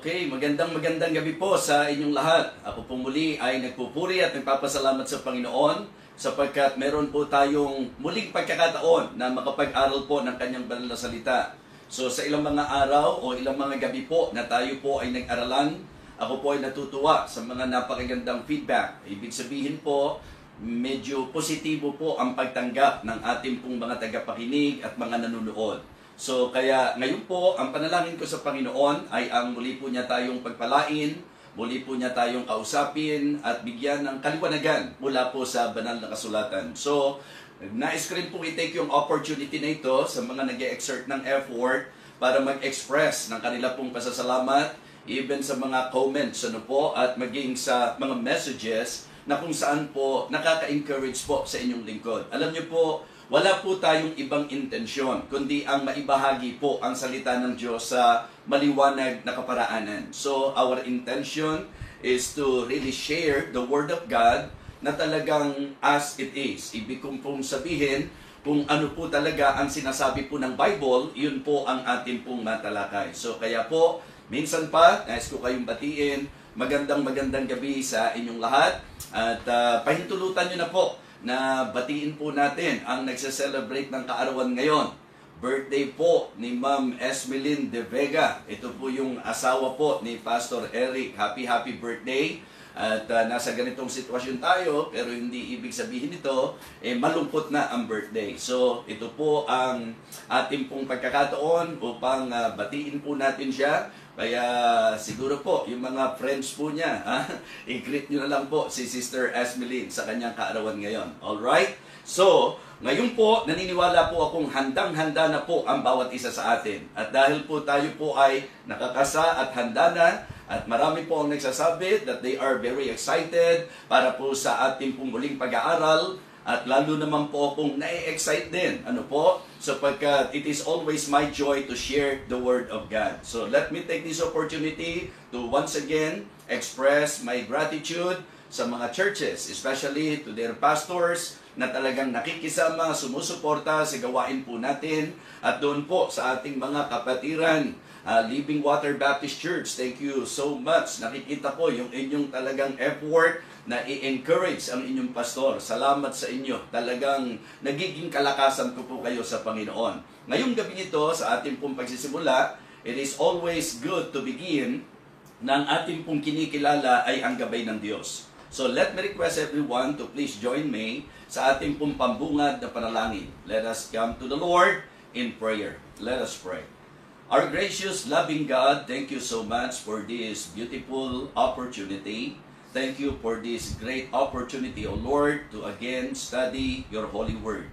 Okay, magandang gabi po sa inyong lahat. Ako po muli ay nagpupuri at nagpapasalamat sa Panginoon sapagkat meron po tayong muling pagkakataon na makapag-aral po ng kanyang banal na salita. So sa ilang mga araw o ilang mga gabi po na tayo po ay nag-aralan, ako po ay natutuwa sa mga napakagandang feedback. Ibig sabihin po, medyo positibo po ang pagtanggap ng ating pong mga tagapakinig at mga nanonood. So kaya ngayon po, ang panalangin ko sa Panginoon ay ang muli po niya tayong pagpalain, muli po niya tayong kausapin at bigyan ng kaliwanagan mula po sa banal na kasulatan. So nais ko rin po i-take yung opportunity na ito sa mga nag-e-exert ng effort para mag-express ng kanila pong pasasalamat, even sa mga comments ano po, at maging sa mga messages na kung saan po nakaka-encourage po sa inyong lingkod. Alam niyo po, wala po tayong ibang intensyon, kundi ang maibahagi po ang salita ng Diyos sa maliwanag na kaparaanan. So, our intention is to really share the Word of God na talagang as it is. Ibig kong pong sabihin, kung ano po talaga ang sinasabi po ng Bible, yun po ang ating pong matalakay. So, kaya po, minsan pa, nais ko kayong batiin, magandang gabi sa inyong lahat. At pahintulutan nyo na po na batiin po natin ang nagse-celebrate ng kaarawan ngayon. Birthday po ni Ma'am Esmelyn De Vega. Ito po yung asawa po ni Pastor Eric. Happy birthday. At nasa ganitong sitwasyon tayo, pero hindi ibig sabihin nito, malungkot na ang birthday. So, ito po ang ating pong pagkakataon upang batiin po natin siya. Kaya siguro po, yung mga friends po niya, i-greet nyo na lang po si Sister Esmelyn sa kanyang kaarawan ngayon. Alright? So, ngayon po, naniniwala po akong handang-handa na po ang bawat isa sa atin. At dahil po tayo po ay nakakasa at handa na, at marami po ang nagsasabi that they are very excited para po sa ating pong muling pag-aaral. At lalo naman po akong na-excite din. Ano po? Sapagkat it is always my joy to share the Word of God. So let me take this opportunity to once again express my gratitude sa mga churches, especially to their pastors na talagang nakikisama, sumusuporta sa gawain po natin. At doon po sa ating mga kapatiran, Living Water Baptist Church, thank you so much. Nakikita ko yung inyong talagang effort na i-encourage ang inyong pastor. Salamat sa inyo. Talagang nagiging kalakasan ko po kayo sa Panginoon. Ngayong gabi ito, sa ating pong pagsisimula, it is always good to begin na ang ating pong kinikilala ay ang gabay ng Diyos. So let me request everyone to please join me sa ating pong pambungad na panalangin. Let us come to the Lord in prayer. Let us pray. Our gracious, loving God, thank you so much for this beautiful opportunity. Thank you for this great opportunity, O Lord, to again study your holy word.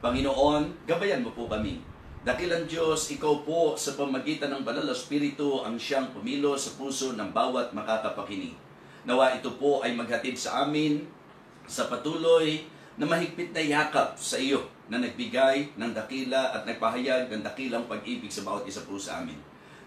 Panginoon, gabayan mo po kami. Dakilang Diyos, ikaw po sa pamagitan ng Banal na Espiritu ang siyang pumilo sa puso ng bawat makakapakinig. Nawa ito po ay maghatid sa amin sa patuloy na mahigpit na yakap sa iyo na nagbigay ng dakila at nagpahayag ng dakilang pag-ibig sa bawat isa po sa amin.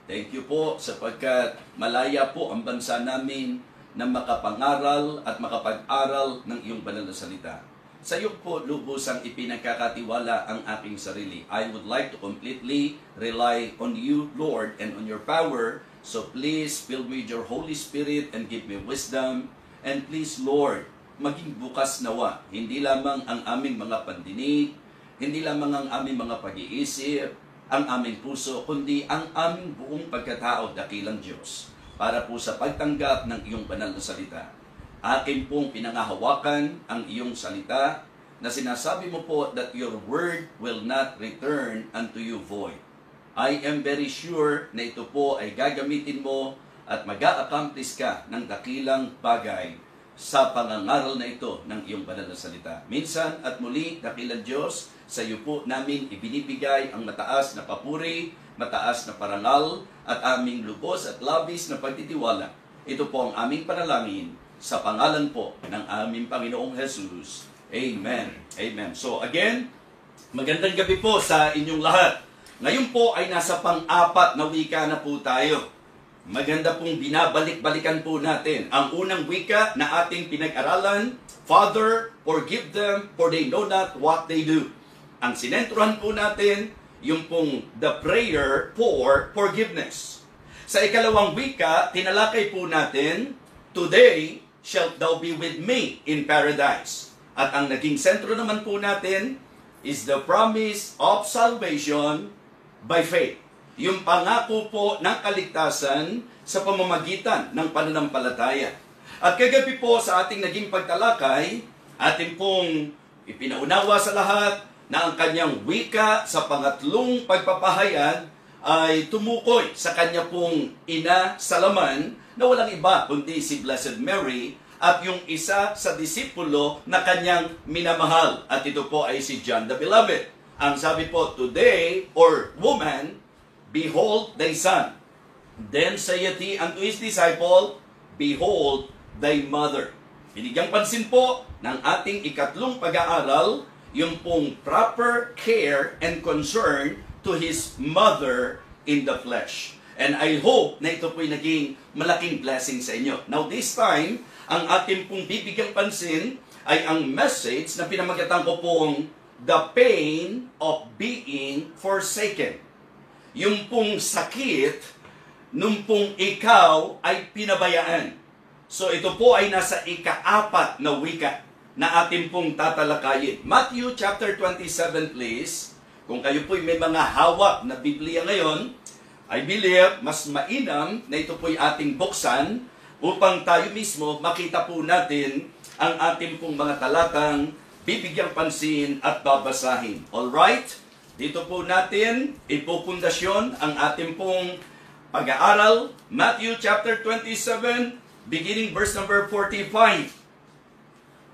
Thank you po sapagkat malaya po ang bansa namin na makapangaral at makapag-aral ng iyong banal na salita. Sa iyo po lubusang ipinagkakatiwala ang aking sarili. I would like to completely rely on you, Lord, and on your power. So please fill me with your Holy Spirit and give me wisdom. And please, Lord, maging bukas nawa, hindi lamang ang aming mga pandinig, hindi lamang ang aming mga pag-iisip, ang aming puso, kundi ang aming buong pagkatao, dakilang Diyos, para po sa pagtanggap ng iyong banal na salita. Akin pong pinangahawakan ang iyong salita na sinasabi mo po that your word will not return unto you void. I am very sure na ito po ay gagamitin mo at mag-a-accomplish ka ng dakilang bagay sa pangangaral na ito ng iyong banal na salita. Minsan at muli, dakilang Diyos, sa iyo po namin ibinibigay ang mataas na papuri, mataas na parangal, at aming lubos at labis na pagtitiwala. Ito po ang aming panalangin sa pangalan po ng aming Panginoong Jesus. Amen. Amen. So again, magandang gabi po sa inyong lahat. Ngayon po ay nasa pang-apat na wika na po tayo. Maganda pong binabalik-balikan po natin ang unang wika na ating pinag-aralan, Father, forgive them for they know not what they do. Ang sinentruhan po natin, yung pong the prayer for forgiveness. Sa ikalawang wika, tinalakay po natin, "Today shalt thou be with me in paradise." At ang naging sentro naman po natin is the promise of salvation by faith. Yung pangako po ng kaligtasan sa pamamagitan ng pananampalataya. At kagabi po sa ating naging pagtalakay, ating pong ipinaunawa sa lahat na ang kanyang wika sa pangatlong pagpapahayag ay tumukoy sa kanya pong ina sa laman na walang iba kundi si Blessed Mary at yung isa sa disipulo na kanyang minamahal. At ito po ay si John the Beloved. Ang sabi po, "Today, or woman, behold thy son. Then saith he unto his disciple, Behold thy mother." Binigyang pansin po ng ating ikatlong pag-aaral yung pong proper care and concern to his mother in the flesh. And I hope na ito po'y naging malaking blessing sa inyo. Now this time, ang ating pong bibigyang pansin ay ang message na pinamagatan ko pong "The Pain of Being Forsaken." Yung pong sakit nung pong ikaw ay pinabayaan. So ito po ay nasa ika-4 na wika na ating pong tatalakayin. Matthew chapter 27, please. Kung kayo po'y may mga hawak na Biblia ngayon, I believe mas mainam na ito po'y ating buksan upang tayo mismo makita po natin ang ating pong mga talatang bibigyang pansin at babasahin. Alright? Dito po natin ipupundasyon ang ating pong pag-aaral. Matthew chapter 27, beginning verse number 45.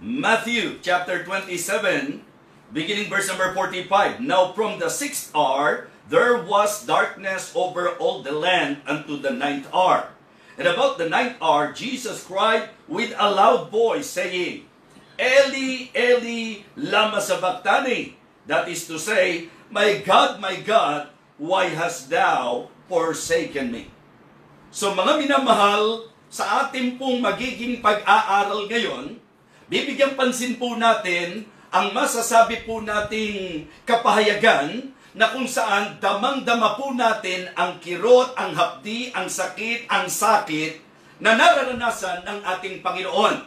Matthew chapter 27, beginning verse number 45. "Now from the 6th hour, there was darkness over all the land unto the 9th hour. And about the 9th hour, Jesus cried with a loud voice, saying, Eli, Eli, lama sabachthani." That is to say, my God, why hast thou forsaken me?" So mga minamahal, sa ating pong magiging pag-aaral ngayon, bibigyan pansin po natin ang masasabi po nating kapahayagan na kung saan damang-dama po natin ang kirot, ang hapdi, ang sakit, ang sakit na nararanasan ng ating Panginoon.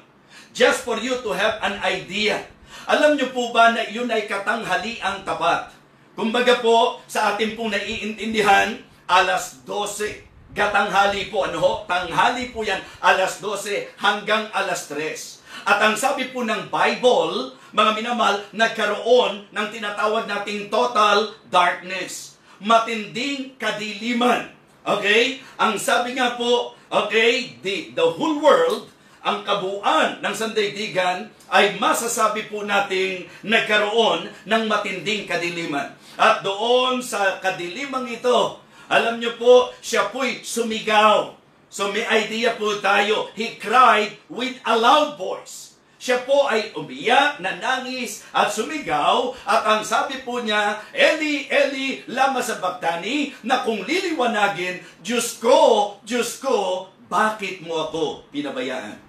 Just for you to have an idea. Alam niyo po ba na yun ay katanghaliang tapat? Kumbaga po, sa ating pong naiintindihan, alas 12. Gatanghali po, tanghali po yan, alas 12 hanggang alas 3. At ang sabi po ng Bible, mga minamahal, nagkaroon ng tinatawag nating total darkness. Matinding kadiliman. Okay? Ang sabi nga po, okay, the whole world, ang kabuuan ng sandaigdigan, ay masasabi po nating nagkaroon ng matinding kadiliman. At doon sa kadilimang ito, alam niyo po, siya po'y sumigaw. So may idea po tayo. He cried with a loud voice. Siya po ay umiyak, nanangis, at sumigaw. At ang sabi po niya, Eli, Eli, lama sabachthani, na kung liliwanagin, Diyos ko, bakit mo ako pinabayaan?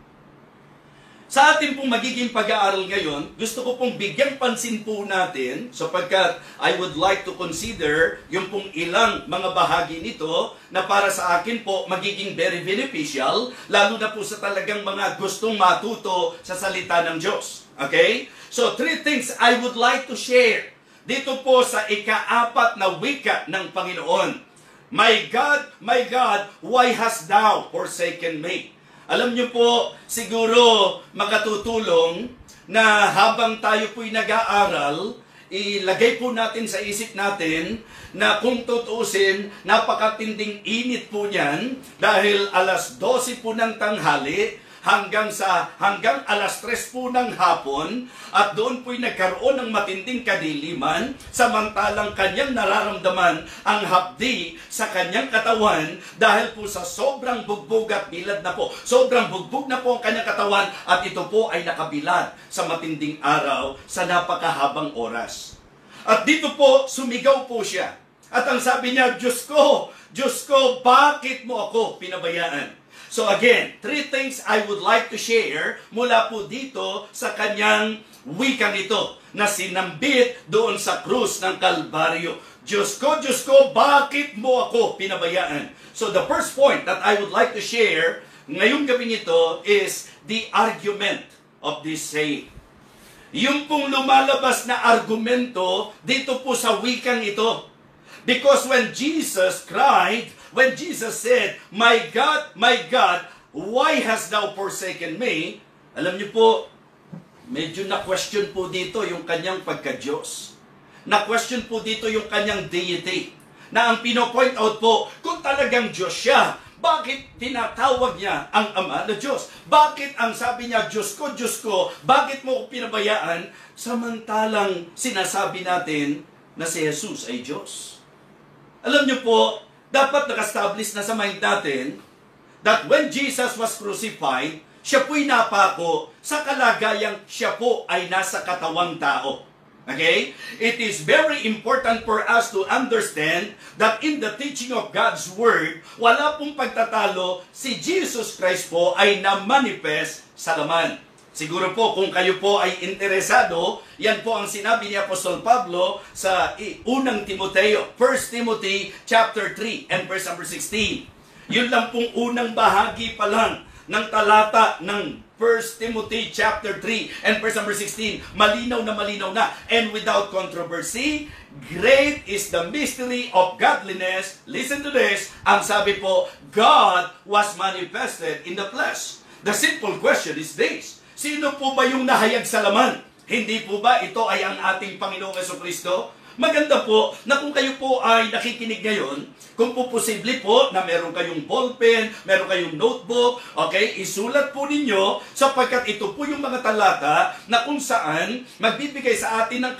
Sa ating pong magiging pag-aaral ngayon, gusto ko pong bigyang pansin po natin sapagkat I would like to consider yung pong ilang mga bahagi nito na para sa akin po magiging very beneficial, lalo na po sa talagang mga gustong matuto sa salita ng Diyos. Okay? So, 3 things I would like to share dito po sa ika-4 na wika ng Panginoon. My God, why hast thou forsaken me? Alam niyo po, siguro makatutulong na habang tayo po'y nag-aaral, ilagay po natin sa isip natin na kung tutuusin, napakatinding init po niyan dahil alas 12 po ng tanghali hanggang alas 3 po ng hapon at doon po'y nagkaroon ng matinding kadiliman samantalang kanyang nararamdaman ang hapdi sa kanyang katawan dahil po sa sobrang bugbog at bilad na po. Sobrang bugbog na po ang kanyang katawan at ito po ay nakabilad sa matinding araw sa napakahabang oras. At dito po, sumigaw po siya. At ang sabi niya, Diyos ko, bakit mo ako pinabayaan? So again, 3 things I would like to share mula po dito sa kanyang wikang ito na sinambit doon sa krus ng Kalbaryo. Diyos ko, bakit mo ako pinabayaan? So the first point that I would like to share ngayong gabing ito is the argument of this saying. Yung pong lumalabas na argumento dito po sa wikang ito. Because when Jesus cried, when Jesus said, my God, why hast thou forsaken me? Alam niyo po, medyo na-question po dito yung kanyang pagka-Diyos. Na-question po dito yung kanyang deity. Na ang pino-point out po, kung talagang Diyos siya, bakit tinatawag niya ang Ama na Diyos? Bakit ang sabi niya, Diyos ko, bakit mo ko pinabayaan? Samantalang sinasabi natin na si Jesus ay Diyos. Alam niyo po, dapat naka-establish na sa mind natin that when Jesus was crucified, siya po'y napako sa kalagayang siya po ay nasa katawang tao. Okay? It is very important for us to understand that in the teaching of God's Word, wala pong pagtatalo, si Jesus Christ po ay na-manifest sa laman. Siguro po kung kayo po ay interesado, yan po ang sinabi ni Apostol Pablo sa unang Timoteo, 1 Timothy chapter 3 and verse number 16. Yun lang pong unang bahagi pa lang ng talata ng 1 Timothy chapter 3 and verse number 16. Malinaw na. And without controversy, great is the mystery of godliness. Listen to this. Ang sabi po, God was manifested in the flesh. The simple question is this. Sino po ba yung nahayag sa laman? Hindi po ba ito ay ang ating Panginoong Jesucristo? Maganda po na kung kayo po ay nakikinig ngayon, kung po posible po na meron kayong ballpen, meron kayong notebook, okay, isulat po ninyo sapagkat ito po yung mga talata na kung saan magbibigay sa atin ng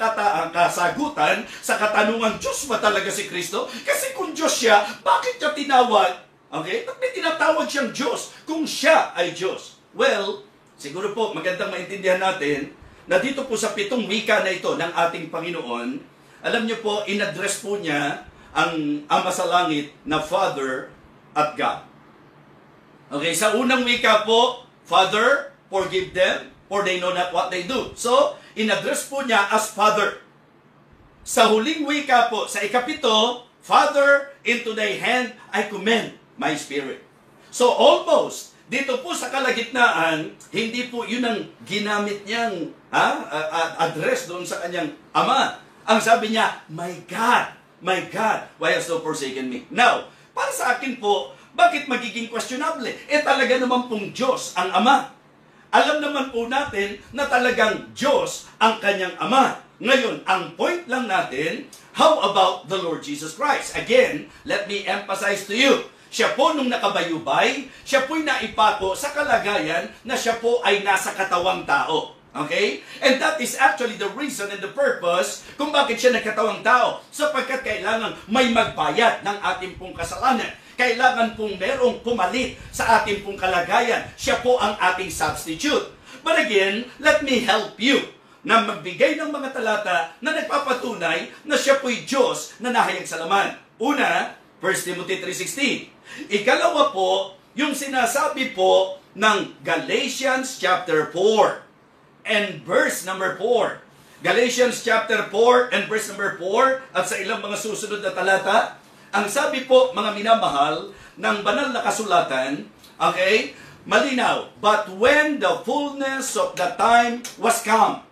kasagutan sa katanungan, Diyos ba talaga si Kristo? Kasi kung Diyos siya, bakit niya tinawag? Okay? Ba't may tinatawag siyang Diyos kung siya ay Diyos? Well, siguro po magandang maintindihan natin na dito po sa 7 wika na ito ng ating Panginoon, alam niyo po, in-address po niya ang Ama sa Langit na Father at God. Okay, sa unang wika po, Father, forgive them, for they know not what they do. So, in-address po niya as Father. Sa huling wika po, sa ikapito, Father, into thy hand I commend my spirit. So, almost, dito po sa kalagitnaan, hindi po yun ang ginamit niyang address doon sa kanyang Ama. Ang sabi niya, my God, why hast thou forsaken me? Now, para sa akin po, bakit magiging questionable? Talaga naman pong Diyos ang Ama. Alam naman po natin na talagang Diyos ang kanyang Ama. Ngayon, ang point lang natin, how about the Lord Jesus Christ? Again, let me emphasize to you, siya po nung nakabayubay, siya po'y naipako sa kalagayan na siya po ay nasa katawang tao. Okay? And that is actually the reason and the purpose kung bakit siya nagkatawang tao. Sapagkat kailangan may magbayad ng ating pong kasalanan. Kailangan pong merong pumalit sa ating pong kalagayan. Siya po ang ating substitute. But again, let me help you na magbigay ng mga talata na nagpapatunay na siya po'y Diyos na nahayag sa laman. Una, 1 Timothy 3:16. Ikalawa po, yung sinasabi po ng Galatians chapter 4. And verse number 4. Galatians chapter 4 and verse number 4 at sa ilang mga susunod na talata, ang sabi po, mga minamahal, ng banal na kasulatan, okay, malinaw, but when the fullness of the time was come,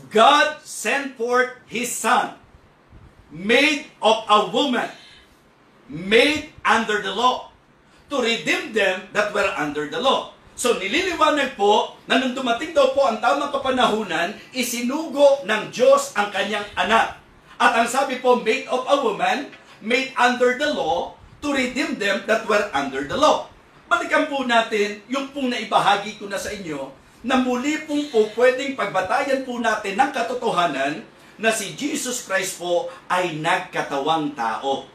God sent forth His Son, made of a woman, made under the law, to redeem them that were under the law. So nililiwanag po na nung dumating daw po ang tamang kapanahunan, isinugo ng Diyos ang kanyang anak. At ang sabi po, made of a woman, made under the law, to redeem them that were under the law. Balikan po natin yung pong naibahagi ko na sa inyo, na muli pong po pwedeng pagbatayan po natin ng katotohanan na si Jesus Christ po ay nagkatawang tao.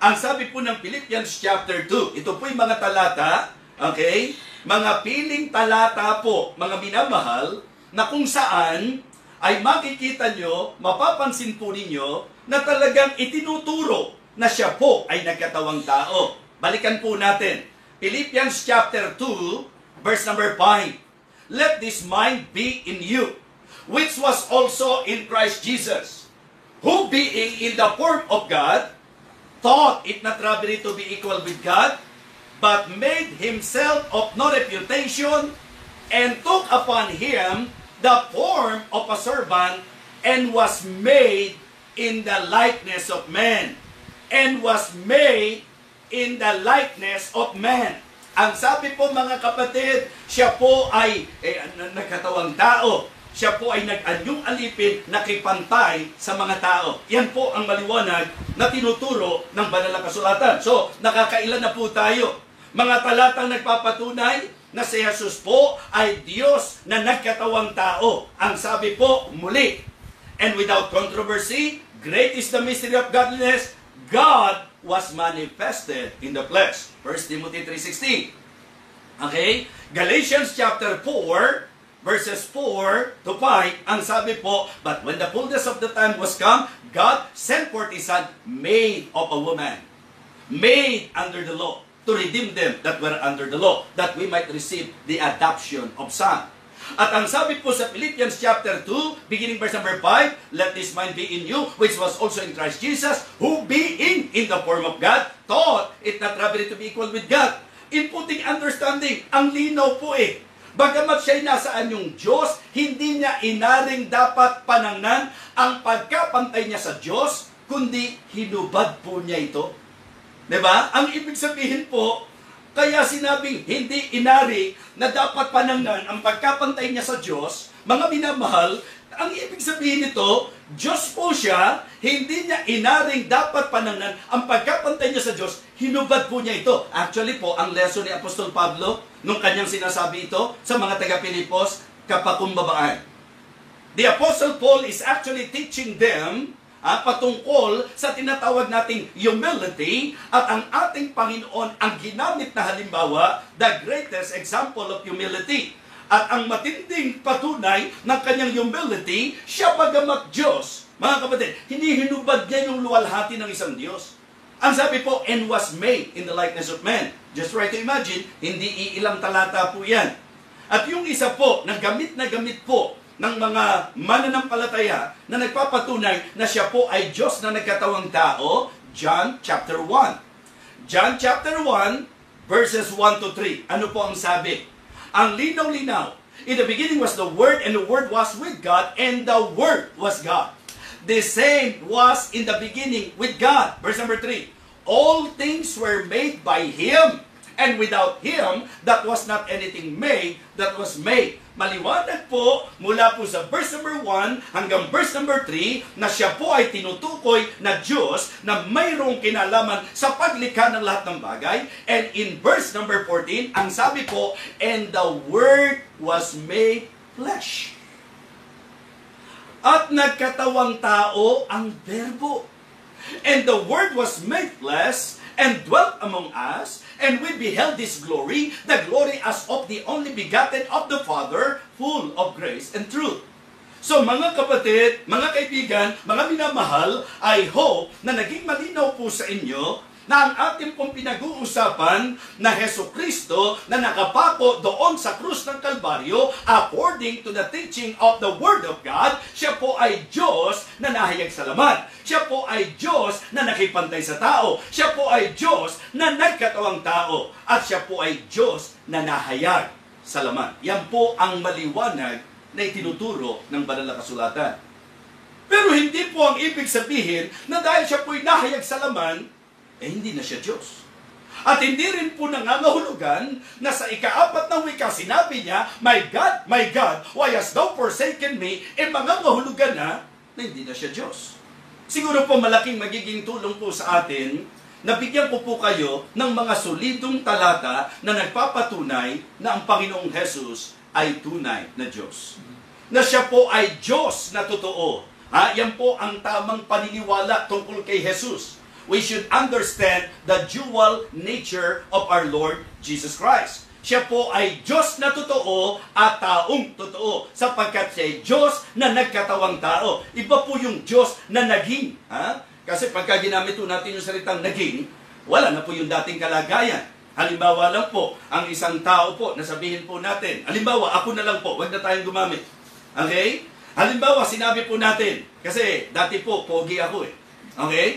Ang sabi po ng Philippians chapter 2, ito po yung mga talata, okay? Mga piling talata po, mga minamahal, na kung saan ay makikita nyo, mapapansin po ninyo, na talagang itinuturo na siya po ay nagkatawang tao. Balikan po natin. Philippians chapter 2, verse number 5. Let this mind be in you, which was also in Christ Jesus, who being in the form of God, thought it not robbery to be equal with God, but made himself of no reputation, and took upon him the form of a servant, and was made in the likeness of man. And was made in the likeness of man. Ang sabi po mga kapatid, siya po ay nagkatawang tao. Siya po ay nag-anyong alipin, nakipantay sa mga tao. Yan po ang maliwanag na tinuturo ng banal na kasulatan. So, nakakailan na po tayo. Mga talatang nagpapatunay na si Jesus po ay Diyos na nagkatawang tao. Ang sabi po, muli. And without controversy, great is the mystery of godliness. God was manifested in the flesh. 1 Timothy 3:16. Okay? Galatians chapter 4, verses 4 to 5, ang sabi po, but when the fullness of the time was come, God sent forth His Son, made of a woman, made under the law, to redeem them that were under the law, that we might receive the adoption of son. At ang sabi po sa Philippians chapter 2, beginning verse number 5, let this mind be in you, which was also in Christ Jesus, who being in the form of God, thought it not robbery to be equal with God. In putting understanding, ang linaw po bagamat siya'y nasaan yung Diyos, hindi niya inaring dapat panangnan ang pagkapantay niya sa Diyos, kundi hinubad po niya ito. Diba? Ang ibig sabihin po, kaya sinabing hindi inari na dapat panangnan ang pagkapantay niya sa Diyos, mga minamahal, ang ibig sabihin nito, Diyos po siya, hindi niya inaring dapat panangnan ang pagkapantay niya sa Diyos, hinubad po niya ito. Actually po, ang lesson ni Apostol Pablo, nung kanyang sinasabi ito sa mga taga-Pilipos, kapakumbabaan. The Apostle Paul is actually teaching them patungkol sa tinatawag nating humility, at ang ating Panginoon ang ginamit na halimbawa, the greatest example of humility. At ang matinding patunay ng kanyang humility, siya bagamat Diyos. Mga kapatid, hindi hinubad niya yung luwalhati ng isang Diyos. Ang sabi po, and was made in the likeness of man. Just try to imagine, hindi iilang talata po yan. At yung isa po, na gamit po ng mga mananampalataya na nagpapatunay na siya po ay Diyos na nagkatawang tao, John chapter 1. John chapter 1, verses 1 to 3. Ano po ang sabi? Ang linaw-linaw. In the beginning was the Word, and the Word was with God, and the Word was God. The same was in the beginning with God. Verse number 3. All things were made by Him, and without Him, that was not anything made that was made. Maliwanag po mula po sa verse number 1 hanggang verse number 3 na siya po ay tinutukoy na Diyos na mayroong kinalaman sa paglikha ng lahat ng bagay. And in verse number 14, ang sabi po, and the Word was made flesh. At nagkatawang tao ang Verbo. And the Word was made flesh and dwelt among us, and we beheld His glory, the glory as of the only begotten of the Father, full of grace and truth. So mga kapatid, mga kaibigan, mga minamahal, I hope na naging malinaw po sa inyo na ang ating pong pinag-uusapan na Jesucristo na nakapako doon sa krus ng Kalbaryo, according to the teaching of the Word of God, siya po ay Diyos na nahayag sa laman. Siya po ay Diyos na nakipantay sa tao. Siya po ay Diyos na nagkatawang tao. At siya po ay Diyos na nahayag sa laman. Yan po ang maliwanag na itinuturo ng banal na kasulatan. Pero hindi po ang ibig sabihin na dahil siya po ay nahayag sa laman, hindi na siya Diyos. At hindi rin po nangangahulugan na sa ika-4 na wika sinabi niya, my God, why hast thou forsaken me? Mangangahulugan na hindi na siya Diyos. Siguro po malaking magiging tulong po sa atin na bigyan ko po kayo ng mga solidong talata na nagpapatunay na ang Panginoong Jesus ay tunay na Diyos. Na siya po ay Diyos na totoo. Yan po ang tamang paniniwala tungkol kay Jesus. We should understand the dual nature of our Lord Jesus Christ. Siya po ay Diyos na totoo at taong totoo, sapagkat siya ay Diyos na nagkatawang tao. Iba po yung Diyos na naging. Kasi pagka ginamit po natin yung salitang naging, wala na po yung dating kalagayan. Halimbawa lang po, ang isang tao po, nasabihin po natin, halimbawa, ako na lang po, wag na tayong gumamit. Okay? Halimbawa, sinabi po natin, kasi dati po, pogi ako eh. Okay?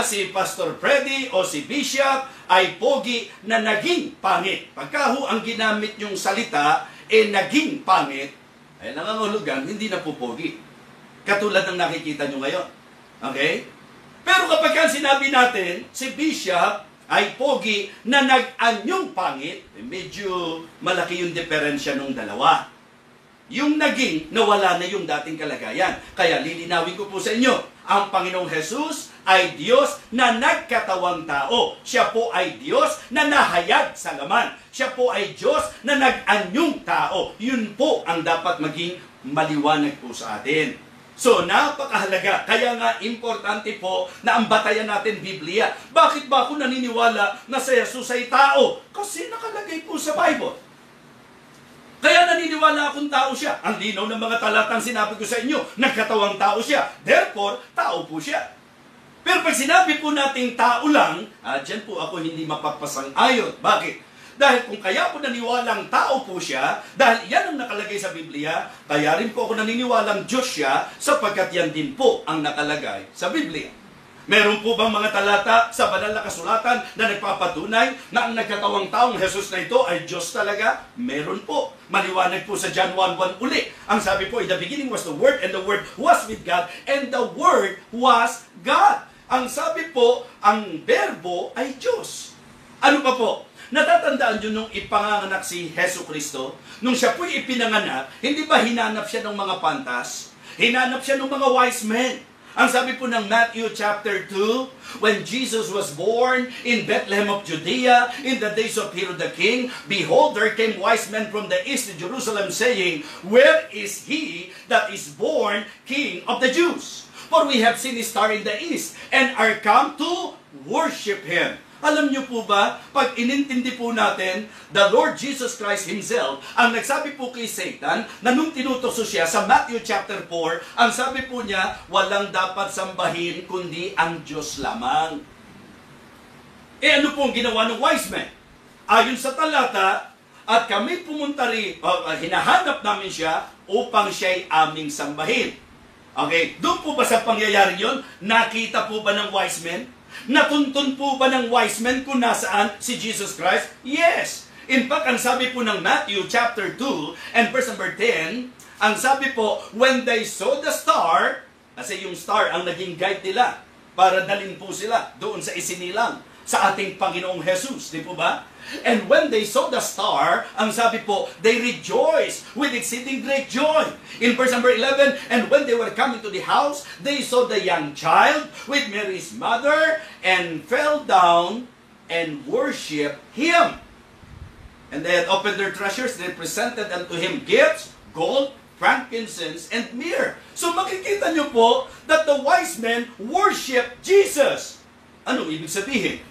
Si Pastor Freddy o si Bishop ay pogi na naging pangit. Pagka ho ang ginamit yung salita, naging pangit, ay nangangahulugan, hindi na po pogi. Katulad ng nakikita nyo ngayon. Okay? Pero kapag sinabi natin, si Bishop ay pogi na nag-anyong pangit, medyo malaki yung diferensya ng dalawa. Yung naging, nawala na yung dating kalagayan. Kaya lilinawin ko po sa inyo, ang Panginoong Jesus ay Diyos na nagkatawang tao. Siya po ay Diyos na nahayag sa laman. Siya po ay Diyos na nag-anyong tao. Yun po ang dapat maging maliwanag po sa atin. So, napakahalaga. Kaya nga, importante po na ang batayan natin Biblia. Bakit ba ako naniniwala na si Jesus ay tao? Kasi nakalagay po sa Bible. Kaya naniniwala akong tao siya. Ang linaw ng mga talatang sinabi ko sa inyo, nagkatawang tao siya. Therefore, tao po siya. Pero pag sinabi po nating tao lang, dyan po ako hindi mapapasang-ayon. Bakit? Dahil kung kaya po naniwalang tao po siya, dahil yan ang nakalagay sa Biblia, kaya rin po ako naniniwalang Diyos siya, sapagkat yan din po ang nakalagay sa Biblia. Meron po bang mga talata sa banal na kasulatan na nagpapatunay na ang nagkatawang taong Jesus na ito ay Diyos talaga? Meron po. Maliwanag po sa John 1:1 uli. Ang sabi po, in the beginning was the Word, and the Word was with God, and the Word was God. Ang sabi po, ang berbo ay Diyos. Ano pa po? Natatandaan nyo nung ipanganganak si Hesus Kristo? Nung siya po'y ipinanganak, hindi ba hinanap siya ng mga pantas? Hinanap siya ng mga wise men. Ang sabi po ng Matthew chapter 2, when Jesus was born in Bethlehem of Judea, in the days of Herod the king, behold, there came wise men from the east to Jerusalem, saying, where is he that is born King of the Jews? For we have seen his star in the east, and are come to worship him. Alam niyo po ba, pag inintindi po natin, the Lord Jesus Christ Himself, ang nagsabi po kay Satan, na nung tinutukso siya sa Matthew chapter 4, ang sabi po niya, walang dapat sambahin kundi ang Diyos lamang. Ano po ang ginawa ng wise men? Ayon sa talata, at kami pumunta rin, hinahanap namin siya upang siya'y aming sambahin. Okay, doon po ba sa pangyayari yon, nakita po ba ng wise men? Natuntun po ba ng wise men kung nasaan si Jesus Christ? Yes. In fact, ang sabi po ng Matthew chapter 2 and verse number 10, ang sabi po, when they saw the star, kasi yung star ang naging guide nila para dalhin po sila doon sa isinilang sa ating Panginoong Jesus, di po ba? And when they saw the star, ang sabi po, they rejoiced with exceeding great joy. In verse number 11, and when they were coming to the house, they saw the young child with Mary's mother, and fell down and worshiped him. And they had opened their treasures, they presented unto him gifts, gold, frankincense, and myrrh. So makikita nyo po that the wise men worship Jesus. Anong ibig sabihin?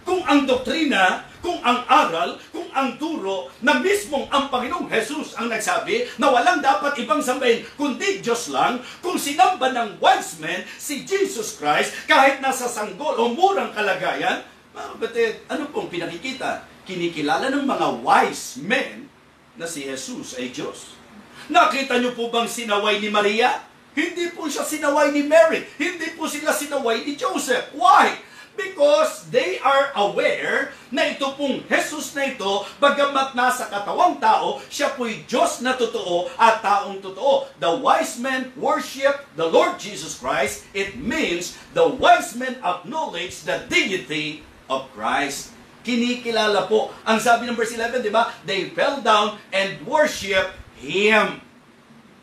Kung ang doktrina, kung ang aral, kung ang turo na mismong ang Panginoong Jesus ang nagsabi na walang dapat ibang sambahin kundi Diyos lang, kung sinamba ng wise men si Jesus Christ kahit nasa sanggol o murang kalagayan, mga kapatid, ano pong pinakikita? Kinikilala ng mga wise men na si Jesus ay Diyos. Nakita niyo po bang sinaway ni Maria? Hindi po siya sinaway ni Mary. Hindi po sila sinaway ni Joseph. Why? Because they are aware na ito pong Jesus na ito, bagamat nasa katawang tao, siya po'y Diyos na totoo at taong totoo. The wise men worship the Lord Jesus Christ. It means the wise men acknowledge the deity of Christ. Kinikilala po. Ang sabi ng verse 11, di ba? They fell down and worship Him.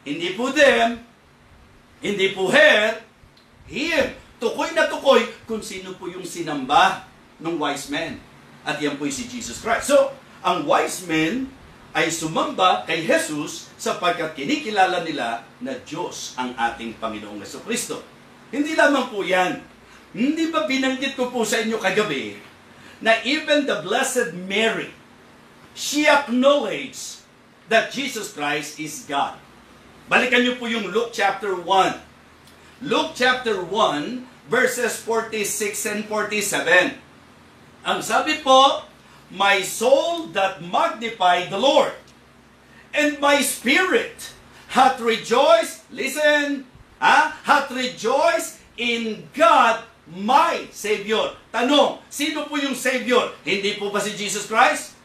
Hindi po them, hindi po her, Him. Tukoy na tukoy kung sino po yung sinamba ng wise men. At yan po si Jesus Christ. So, ang wise men ay sumamba kay Jesus sapagkat kinikilala nila na Diyos ang ating Panginoong Jesucristo. Hindi lamang po yan. Hindi ba binanggit ko po sa inyo kagabi na even the Blessed Mary, she acknowledged that Jesus Christ is God. Balikan niyo po yung Luke chapter 1. Luke chapter 1, verses 46 and 47. Ang sabi po, my soul that magnify the Lord, and my spirit hath rejoiced, listen, hath rejoiced in God, my Savior. Tanong, sino po yung Savior? Hindi po ba si Jesus Christ?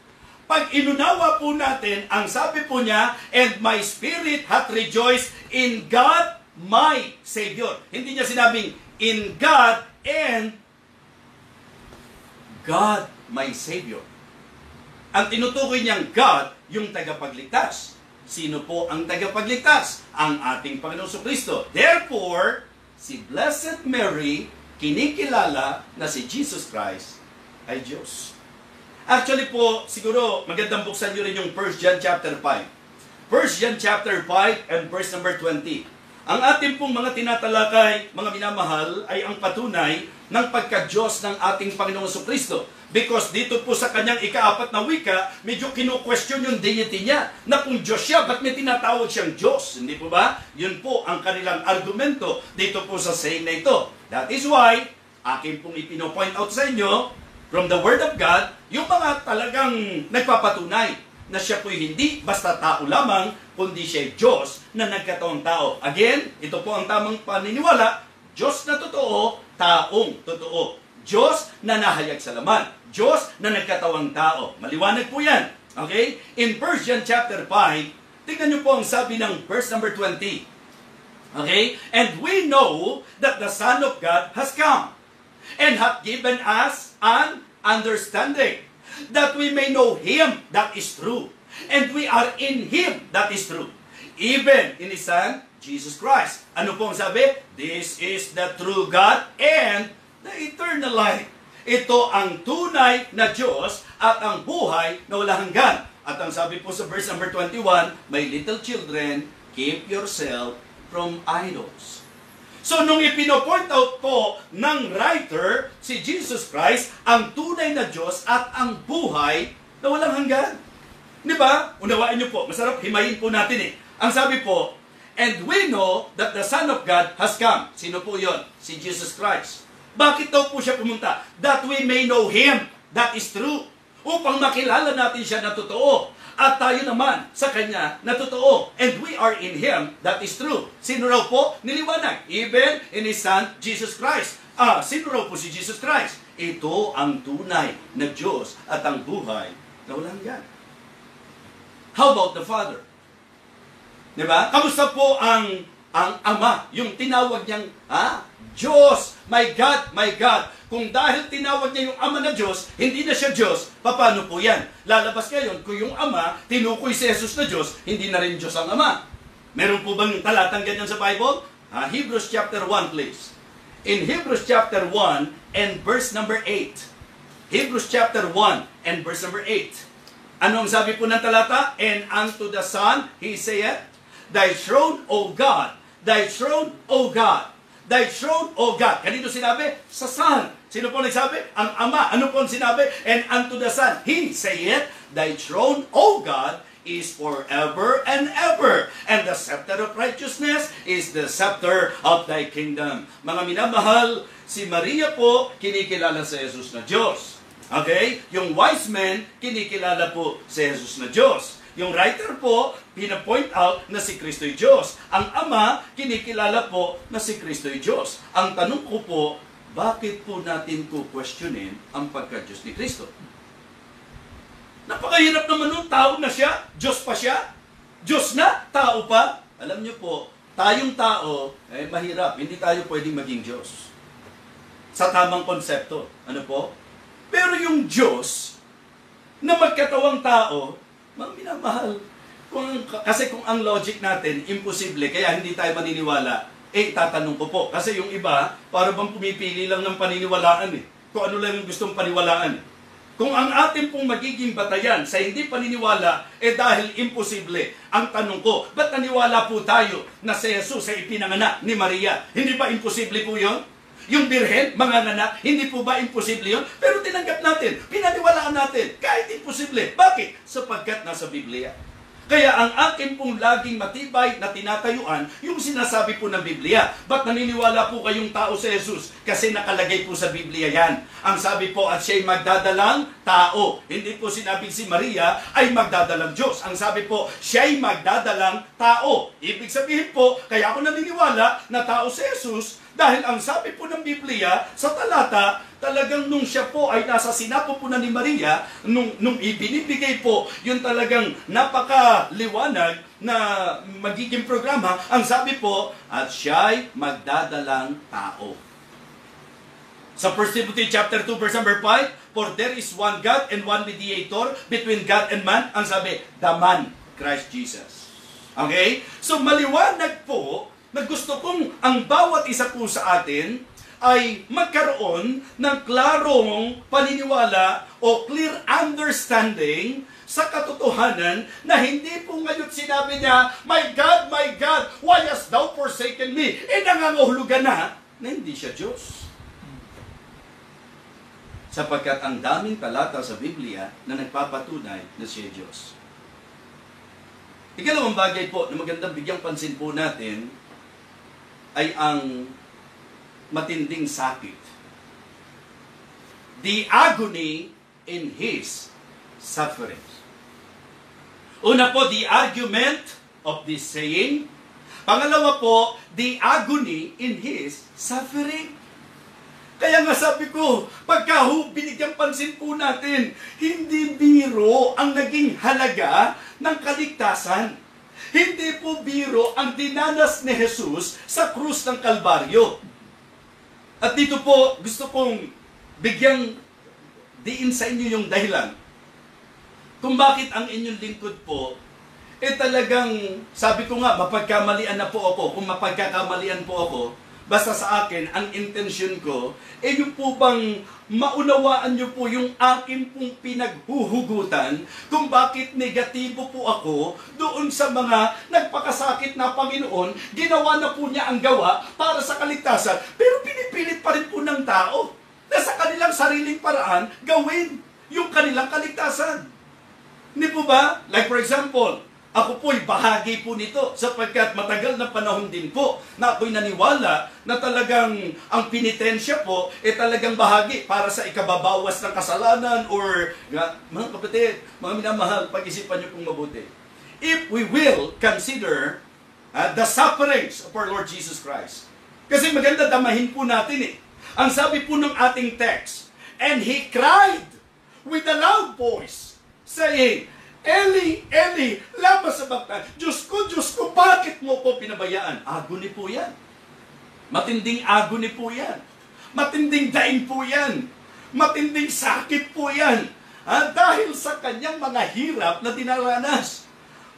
Pag inunawa po natin, ang sabi po niya, and my spirit hath rejoiced in God, my Savior. Hindi niya sinabing, in God and God, my Savior. Ang tinutukoy niyang God, yung tagapagligtas. Sino po ang tagapagligtas? Ang ating Panginoong Kristo. Therefore, si Blessed Mary, kinikilala na si Jesus Christ ay Diyos. Actually po, siguro magandang buksan nyo rin yung 1 John chapter 5. 1 John chapter 5 and verse number 20. Ang ating pong mga tinatalakay, mga minamahal, ay ang patunay ng pagka-Diyos ng ating Panginoong Kristo. Because dito po sa kanyang ika-4 na wika, medyo kinu-question yung deity niya. Na kung Diyos siya, ba't may tinatawag siyang Diyos? Hindi po ba? Yun po ang kanilang argumento dito po sa saying na ito. That is why, akin pong ipino-point out sa inyo, from the Word of God, yung mga talagang nagpapatunay na siya po'y hindi basta tao lamang, kundi siya'y Diyos na nagkataong tao. Again, ito po ang tamang paniniwala, Diyos na totoo, taong totoo. Diyos na nahayag sa laman. Diyos na nagkatawang tao. Maliwanag po yan. Okay? In 1 John chapter 5, tingnan niyo po ang sabi ng verse number 20. Okay? And we know that the Son of God has come and hath given us an understanding, that we may know Him that is true, and we are in Him that is true, even in His Son, Jesus Christ. Ano po ang sabi? This is the true God and the eternal life. Ito ang tunay na Diyos at ang buhay na walang hanggan. At ang sabi po sa verse number 21, my little children, keep yourself from idols. So, nung ipino-point out po ng writer, si Jesus Christ, ang tunay na Diyos at ang buhay na walang hanggan. Di ba? Unawain niyo po. Masarap himayin po natin eh. Ang sabi po, and we know that the Son of God has come. Sino po yon? Si Jesus Christ. Bakit daw po siya pumunta? That we may know Him. That is true. Upang makilala natin siya na totoo. At tayo naman sa Kanya na totoo. And we are in Him. That is true. Sino raw po? Niliwanag. Even in His Son, Jesus Christ. Sino raw po si Jesus Christ? Ito ang tunay na Diyos at ang buhay na walang hanggan. How about the Father? Diba? Kamusta po ang Ama? Yung tinawag niyang, Diyos, my God, my God. Kung dahil tinawag niya yung Ama na Diyos, hindi na siya Diyos, paano po yan? Lalabas ngayon, kung yung Ama, tinukoy si Jesus na Diyos, hindi na rin Diyos ang Ama. Meron po bang talatang ganyan sa Bible? Hebrews chapter 1, please. In Hebrews chapter 1 and verse number 8. Hebrews chapter 1 and verse number 8. Anong sabi po ng talata? And unto the Son, He saith, Thy throne, O God, Thy throne, O God, Thy throne, O God. Kanino sinabi? Sa Son. Sino po nagsabi? Ang Ama. Ano po sinabi? And unto the Son, He saith, Thy throne, O God, is forever and ever. And the scepter of righteousness is the scepter of Thy kingdom. Mga minamahal, si Maria po, kinikilala si Jesus na Diyos. Okay? Yung wise men, kinikilala po si Jesus na Diyos. Yung writer po, pinapoint out na si Kristo'y Diyos. Ang Ama, kinikilala po na si Kristo'y Diyos. Ang tanong ko po, bakit po natin questionin ang pagka-Diyos ni Kristo? Napakahirap naman nun, tao na siya, Diyos pa siya, Diyos na, tao pa. Alam niyo po, tayong tao, mahirap, hindi tayo pwedeng maging Diyos. Sa tamang konsepto. Ano po? Pero yung Diyos, na magkatawang tao, mga minamahal. Kasi kung ang logic natin, imposible, kaya hindi tayo maniniwala, tatanong ko po. Kasi yung iba, para bang pumipili lang ng paniniwalaan Kung ano lang yung gustong paniwalaan Kung ang ating pong magiging batayan sa hindi paniniwala, dahil imposible, ang tanong ko, ba't naniwala po tayo na si Jesus ay ipinanganak ni Maria? Hindi ba imposible po yun? Yung birhen, manganganak, hindi po ba imposible yun? Pero tinanggap natin, pinaniwalaan natin, kahit imposible. Bakit? Sapagkat nasa Biblia. Kaya ang akin pong laging matibay na tinatayuan, yung sinasabi po ng Biblia. Ba't naniniwala po kayong tao sa Jesus? Kasi nakalagay po sa Biblia yan. Ang sabi po, at siya'y magdadalang tao. Hindi po sinabing si Maria ay magdadalang Diyos. Ang sabi po, siya'y magdadalang tao. Ibig sabihin po, kaya ako naniniwala na tao sa Jesus, dahil ang sabi po ng Biblia sa talata, talagang nung siya po ay nasa sinapupunan ni Maria, nung ibinibigay po yung talagang napakaliwanag na magiging programa, ang sabi po, at siya'y magdadalang tao. Sa 1 Timothy chapter 2 verse number 5, for there is one God and one mediator between God and man, ang sabi, the man, Christ Jesus. Okay? So maliwanag po na gusto kong ang bawat isa po sa atin ay magkaroon ng klarong paniniwala o clear understanding sa katotohanan na hindi po ngayon sinabi niya, my God, why hast thou forsaken me? Nangangahulugan na hindi siya Diyos. Sapagkat ang daming talata sa Biblia na nagpapatunay na siya Diyos. Ikalawang bagay po na magandang bigyang pansin po natin ay ang matinding sakit. The agony in His sufferings. Una po, the argument of this saying. Pangalawa po, the agony in His suffering. Kaya nga sabi ko, pagka binigyang pansin po natin, hindi biro ang naging halaga ng kaligtasan. Hindi po biro ang dinanas ni Jesus sa krus ng Kalbaryo. At dito po, gusto kong bigyang diin sa inyo yung dahilan kung bakit ang inyong lingkod po, talagang, sabi ko nga, mapagkamalian na po ako. Kung mapagkakamalian po ako, basta sa akin, ang intention ko, yung po bang maunawaan nyo po yung akin pong pinaghuhugutan kung bakit negatibo po ako doon sa mga nagpakasakit na Panginoon, ginawa na po niya ang gawa para sa kaligtasan, pero pinipilit pa rin po ng tao na sa kanilang sariling paraan gawin yung kanilang kaligtasan. Hindi po ba? Like for example, ako po'y bahagi po nito sapagkat matagal na panahon din po na ako'y naniwala na talagang ang penitensya po talagang bahagi para sa ikababawas ng kasalanan or mga kapatid, mga minamahal, pag-isipan niyo pong mabuti. If we will consider the sufferings of our Lord Jesus Christ. Kasi maganda damahin po natin Ang sabi po ng ating text, and He cried with a loud voice, saying, Eli, Eli, lama sabachthani. Diyos ko, bakit mo po pinabayaan? Agony po yan. Matinding agony po yan. Matinding daing po yan. Matinding sakit po yan. Dahil sa kanyang mga hirap na dinaranas.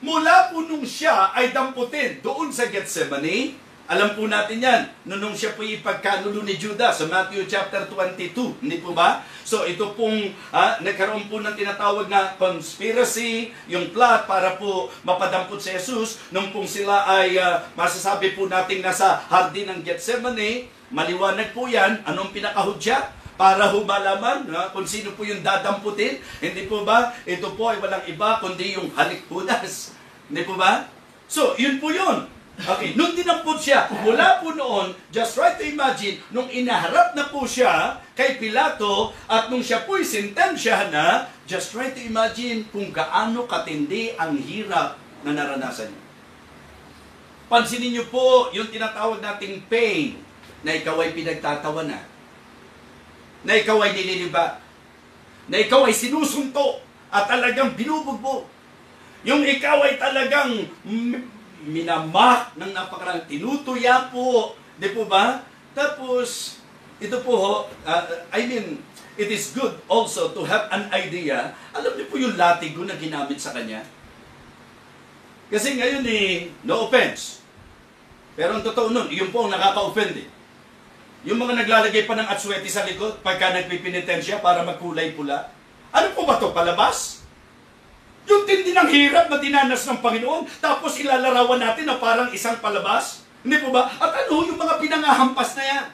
Mula po nung siya ay damputin doon sa Gethsemane, alam po natin yan, nung siya po ipagkanulo ni Judas sa Matthew chapter 22, hindi po ba? So ito pong nagkaroon po ng tinatawag na conspiracy, yung plot para po mapadampot si Jesus, nung pong sila ay masasabi po natin nasa hardin ng Gethsemane, maliwanag po yan, anong pinakahudya? Para humalaman kung sino po yung dadamputin, hindi po ba? Ito po ay walang iba kundi yung Halikbudas, hindi po ba? So yun po yun. Okay, nung dinampot siya, mula po noon, just try to imagine, nung inaharap na po siya kay Pilato, at nung siya po'y sentensyahan na, just try to imagine kung gaano katindi ang hirap na naranasan niyo. Pansinin niyo po yung tinatawag nating pain, na ikaw ay pinagtatawanan, na ikaw ay nililiba, na ikaw ay sinusunto, at talagang binubugbog. Yung ikaw ay talagang minamak ng napakarang tinutuya po, di po ba? Tapos, ito po, it is good also to have an idea. Alam niyo po yung latigo na ginamit sa kanya? Kasi ngayon no offense. Pero ang totoo nun, yun po ang nakaka-offend Yung mga naglalagay pa ng atswete sa likod pagka nagpipinitensya para magkulay pula. Ano po ba to? Palabas? Yung tindi ng hirap na dinanas ng Panginoon, tapos ilalarawan natin na parang isang palabas? Hindi po ba? At ano yung mga pinangahampas na yan?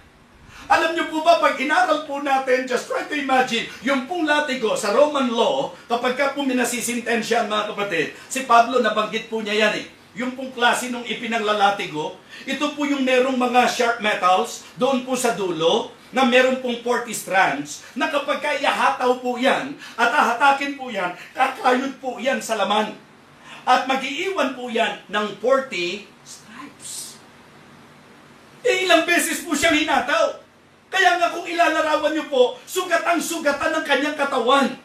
Alam niyo po ba, pag inaral po natin, just try to imagine, yung pong latigo sa Roman law, kapag ka po minasisintensya, mga kapatid, si Pablo, nabanggit po niya yan eh. Yung pong klase nung ipinanglalatigo, ito po yung merong mga sharp metals, doon po sa dulo, na meron pong 40 strands, na kapag ka ihataw po yan, at hahatakin po yan, kakayod po yan sa laman. At mag-iiwan po yan ng 40 stripes. Ilang beses po siyang hinataw. Kaya nga kung ilalarawan niyo po, sugatang-sugatan ng kanyang katawan.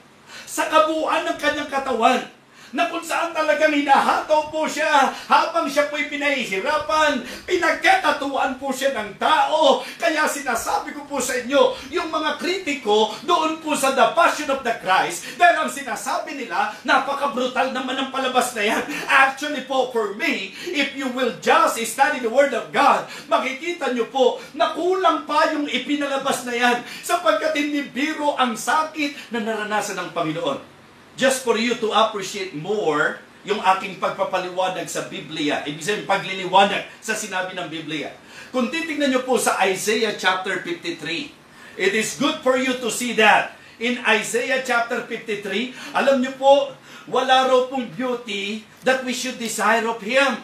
Sa kabuuan ng kanyang katawan. Na kung saan talagang hinahataw po siya habang siya po'y pinahihirapan, pinagkakatuwaan po siya ng tao. Kaya sinasabi ko po sa inyo, yung mga kritiko doon po sa The Passion of the Christ, dahil ang sinasabi nila, napaka-brutal naman ang palabas na yan. Actually po, for me, if you will just study the Word of God, makikita nyo po na kulang pa yung ipinalabas na yan sapagkat hindi biro ang sakit na naranasan ng Panginoon. Just for you to appreciate more yung aking pagpapaliwanag sa Biblia. Ibig sabihin, pagliliwanag sa sinabi ng Biblia. Kung titignan nyo po sa Isaiah chapter 53, it is good for you to see that. In Isaiah chapter 53, alam nyo po, wala raw pong beauty that we should desire of Him.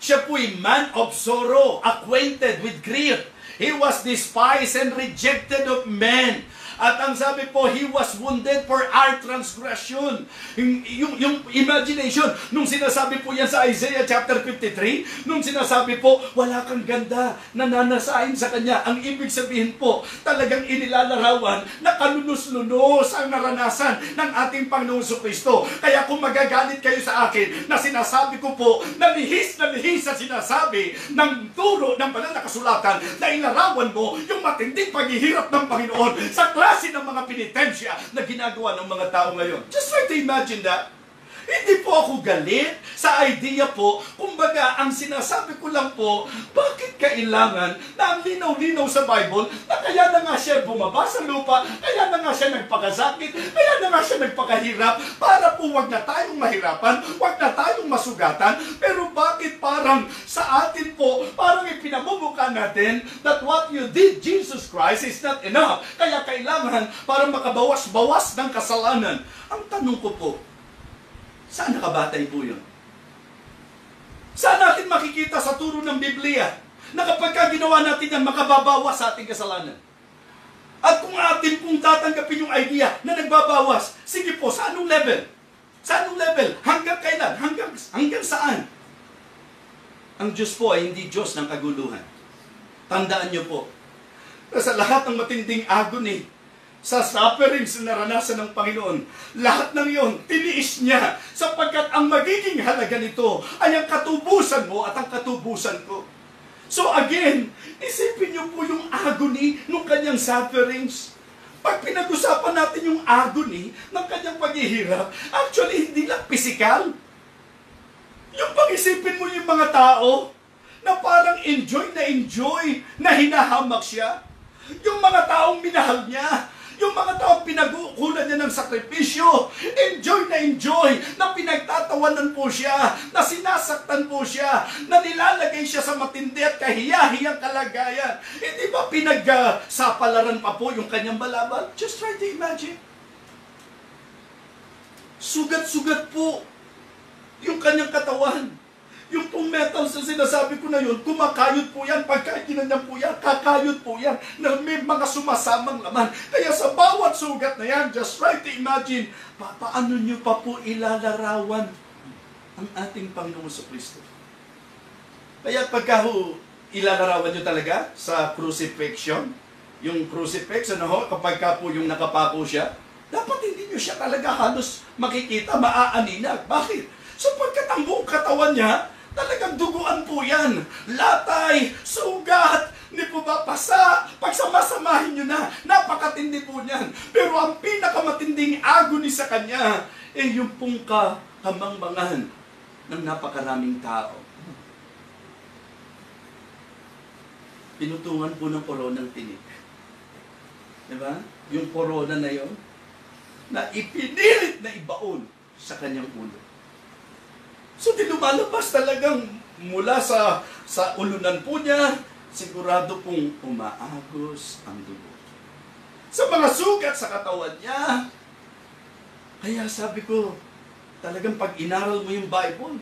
Siya po'y man of sorrow, acquainted with grief. He was despised and rejected of men. At ang sabi po, He was wounded for our transgression. Yung imagination, nung sinasabi po yan sa Isaiah chapter 53, nung sinasabi po, wala kang ganda, nananasain sa Kanya. Ang ibig sabihin po, talagang inilalarawan na kalunos-lunos ang naranasan ng ating Panginoong Kristo. Kaya kung magagalit kayo sa akin, na sinasabi ko po, na lihis sa sinasabi ng turo ng banal na kasulatan, na ilarawan mo yung matinding paghihirap ng Panginoon sa klase ng mga penitensya na ginagawa ng mga tao ngayon. Just try to imagine that. Hindi po ako galit sa idea po, kumbaga, ang sinasabi ko lang po, bakit kailangan na ang linaw-linaw sa Bible, na kaya na nga siya bumaba sa lupa, kaya na nga siya nagpakasakit, kaya na nga siya nagpakahirap, para po wag na tayong mahirapan, wag na tayong masugatan, pero bakit parang sa atin po, parang ipinamumuka natin that what you did, Jesus Christ, is not enough. Kaya kailangan para makabawas-bawas ng kasalanan. Ang tanong ko po, saan nakabatay po yun? Saan natin makikita sa turo ng Biblia na kapag ginawa natin yan, makababawas sa ating kasalanan? At kung atin pong tatanggapin yung idea na nagbabawas, sige po, sa anong level? Sa anong level? Hanggang kailan? Hanggang saan? Ang Diyos po ay hindi Diyos ng kaguluhan. Tandaan niyo po, na sa lahat ng matinding agony, sa sufferings na naranasan ng Panginoon, lahat ng iyon, tiniis niya, sapagkat ang magiging halaga nito ay ang katubusan mo at ang katubusan ko. So again, isipin niyo po yung agony ng kanyang sufferings. Pag pinag-usapan natin yung agony ng kanyang paghihirap, actually hindi lang physical. Yung pag-isipin mo yung mga tao na parang enjoy na hinahamak siya. Yung mga taong minahal niya, yung mga taong pinagukulan niya ng sakripisyo, enjoy na pinagtatawanan po siya, na sinasaktan po siya, na nilalagay siya sa matindi at kahiyahiyang kalagayan. Hindi ba pinagsapalaran pa po yung kanyang balabal? Just try to imagine. Sugat-sugat po yung kanyang katawan. Yung pong metals na sinasabi ko na yun, kumakayod po yan, pagka ginanyan po yan, kakayod po yan, na may mga sumasamang laman. Kaya sa bawat sugat na yan, just try to imagine, paano nyo pa po ilalarawan ang ating Panginoong Kristo? Kaya pagka ilalarawan nyo talaga sa crucifixion, yung crucifix, kapag ka po yung nakapako siya, dapat hindi nyo siya talaga halos makikita, maaaninag. Bakit? Sapagkat ang buong katawan niya, talagang duguan po yan. Latay, sugat, hindi po ba pasa? Pagsamasamahin nyo na, napakatindi po niyan. Pero ang pinakamatinding agony sa kanya, yung pong kamangmangan ng napakaraming tao. Pinutungan po ng koronang tinik. Diba? Yung korona na yon, na ipinilit na ibaon sa kanyang ulo. So, lumalabas talagang mula sa ulunan po niya, sigurado pong umaagos ang dugo. Sa mga sugat sa katawan niya. Kaya sabi ko, talagang pag inaral mo yung Bible,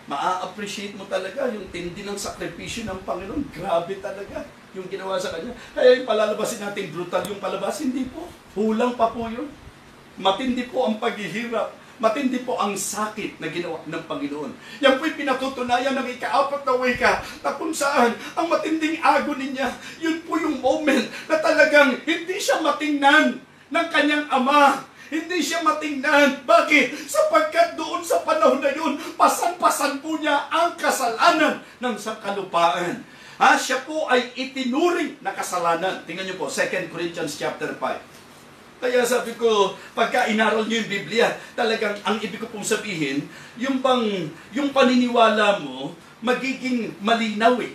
maa-appreciate mo talaga yung tindi ng sakripisyo ng Panginoon. Grabe talaga yung ginawa sa Kanya. Kaya yung palalabasin natin brutal yung palabas, hindi po. Hulang pa po yun. Matindi po ang paghihirap. Matindi po ang sakit na ginawa ng Panginoon. Yan po'y pinatutunayan ng ika-4 na wika na kung saan ang matinding agony niya, yun po yung moment na talagang hindi siya matingnan ng kanyang ama. Hindi siya matingnan. Bakit? Sapagkat doon sa panahon na yun, pasan-pasan po niya ang kasalanan ng sangkalupaan. Siya po ay itinuring na kasalanan. Tingnan niyo po, 2 Corinthians chapter 5. Kaya sabi ko, pagka inaral niyo yung Biblia, talagang ang ibig ko pong sabihin, yung paniniwala mo, magiging malinaw eh.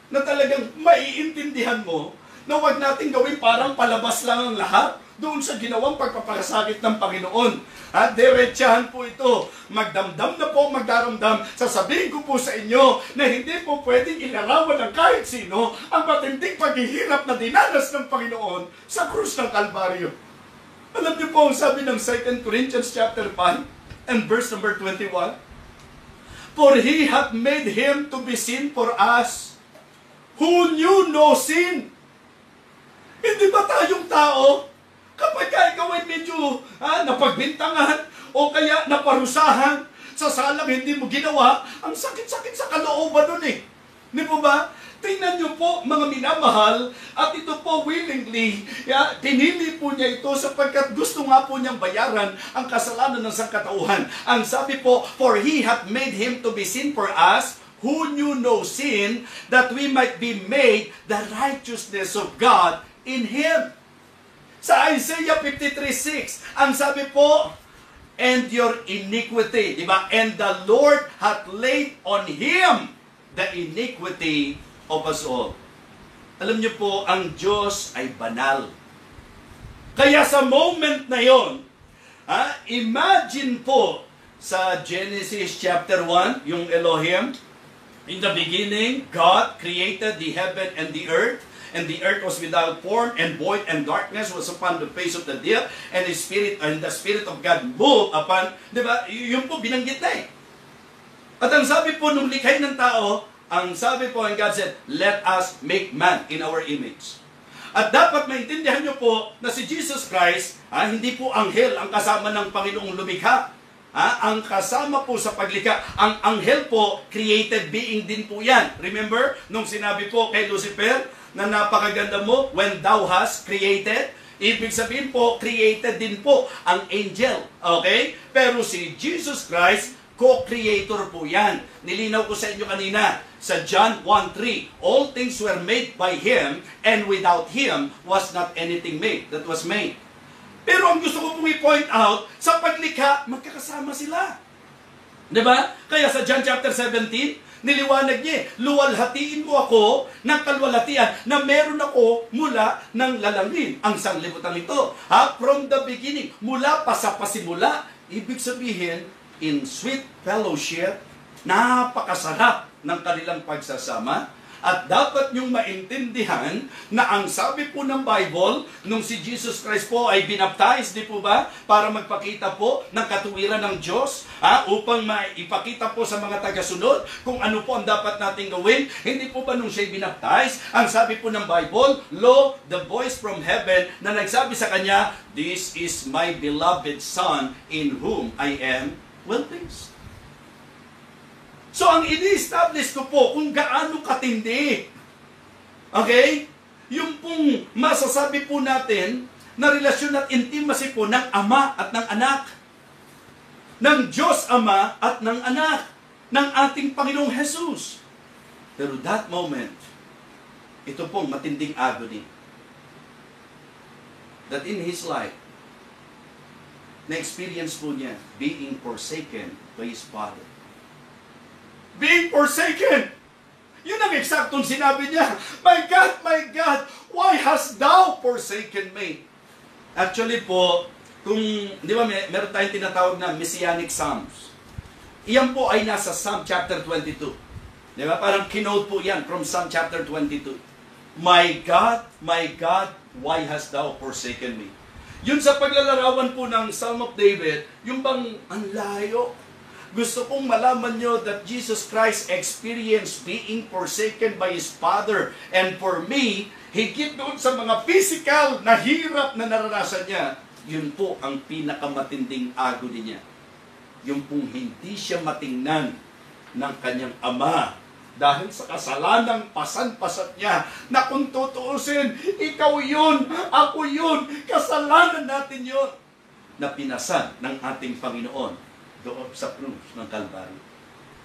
Na talagang maiintindihan mo, na huwag natin gawin parang palabas lang ang lahat doon sa ginawang pagpapakasakit ng Panginoon. Diretsahan po ito. Magdamdam na po, magdaramdam. Sasabihin ko po sa inyo na hindi po pwedeng ilarawan ng kahit sino ang matinding paghihirap na dinanas ng Panginoon sa krus ng Kalbaryo. Alam niyo po ang sabi ng 2 Corinthians chapter 5 and verse number 21? For He hath made Him to be sin for us, who knew no sin. Hindi ba tayong tao, kapag ikaw ay medyo napagbintangan o kaya naparusahan sa salang hindi mo ginawa, ang sakit-sakit sa kalooban nun eh. Di po ba? Tingnan niyo po, mga minamahal, at ito po willingly, pinili po niya ito sapagkat gusto nga po niyang bayaran ang kasalanan ng sangkatauhan. Ang sabi po, for He hath made Him to be sin for us, who knew no sin, that we might be made the righteousness of God in Him. Sa Isaiah 53:6, ang sabi po, and your iniquity, di ba? And the Lord hath laid on Him the iniquity of us all. Alam niyo po, ang Diyos ay banal. Kaya sa moment na yon, imagine po sa Genesis chapter 1, yung Elohim, in the beginning, God created the heaven and the earth was without form and void, and darkness was upon the face of the deep, and the Spirit of God moved upon, di ba? Yun po binanggit na eh. At ang sabi po nung likhay ng tao, ang sabi po, and God said, let us make man in our image. At dapat maintindihan nyo po na si Jesus Christ, hindi po anghel ang kasama ng Panginoong lumikha. Ang kasama po sa paglikha, ang anghel po, created being din po yan. Remember, nung sinabi po kay Lucifer, na napakaganda mo, when thou hast created, ibig sabihin po, created din po ang angel. Okay? Pero si Jesus Christ, co-creator po yan. Nilinaw ko sa inyo kanina, sa John 1:3, all things were made by Him, and without Him was not anything made that was made. Pero ang gusto ko pong i-point out, sa paglikha, magkakasama sila. Diba? Kaya sa John chapter 17, niliwanag niya, luwalhatiin mo ako ng kalwalhatian na meron ako mula ng lalangin. Ang sanglibutan ito, from the beginning, mula pa sa pasimula, ibig sabihin, in sweet fellowship, napakasarap ng kanilang pagsasama. At dapat niyong maintindihan na ang sabi po ng Bible, nung si Jesus Christ po ay binaptize, di po ba? Para magpakita po ng katuwiran ng Diyos, upang maipakita po sa mga tagasunod kung ano po ang dapat nating gawin. Hindi po ba nung siya'y binaptize, ang sabi po ng Bible, lo, the voice from heaven na nagsabi sa kanya, this is my beloved Son in whom I am well pleased. So, ang ini-establish ko po kung gaano katindi, okay, yung pong masasabi po natin na relasyon at intimacy po ng Ama at ng Anak, ng Diyos Ama at ng Anak, ng ating Panginoong Jesus. Pero that moment, ito pong matinding agony, that in His life, na-experience po niya being forsaken by His Father. Being forsaken. Yun ang eksaktong sinabi niya. My God, why hast thou forsaken me? Actually po, kung, di ba, meron tayong tinatawag na Messianic Psalms. Iyan po ay nasa Psalm chapter 22. Di ba? Parang kinote po yan from Psalm chapter 22. My God, why hast thou forsaken me? Yun sa paglalarawan po ng Psalm of David, yung bang ang layo. Gusto kong malaman nyo that Jesus Christ experienced being forsaken by His Father. And for me, higit doon sa mga physical na hirap na naranasan niya, yun po ang pinakamatinding agony niya. Yung pong hindi siya matingnan ng kanyang ama dahil sa kasalanang pasan-pasat niya na kung tutuusin, ikaw yun, ako yun, kasalanan natin yun na pinasan ng ating Panginoon doon sa krus ng Kalbaryo.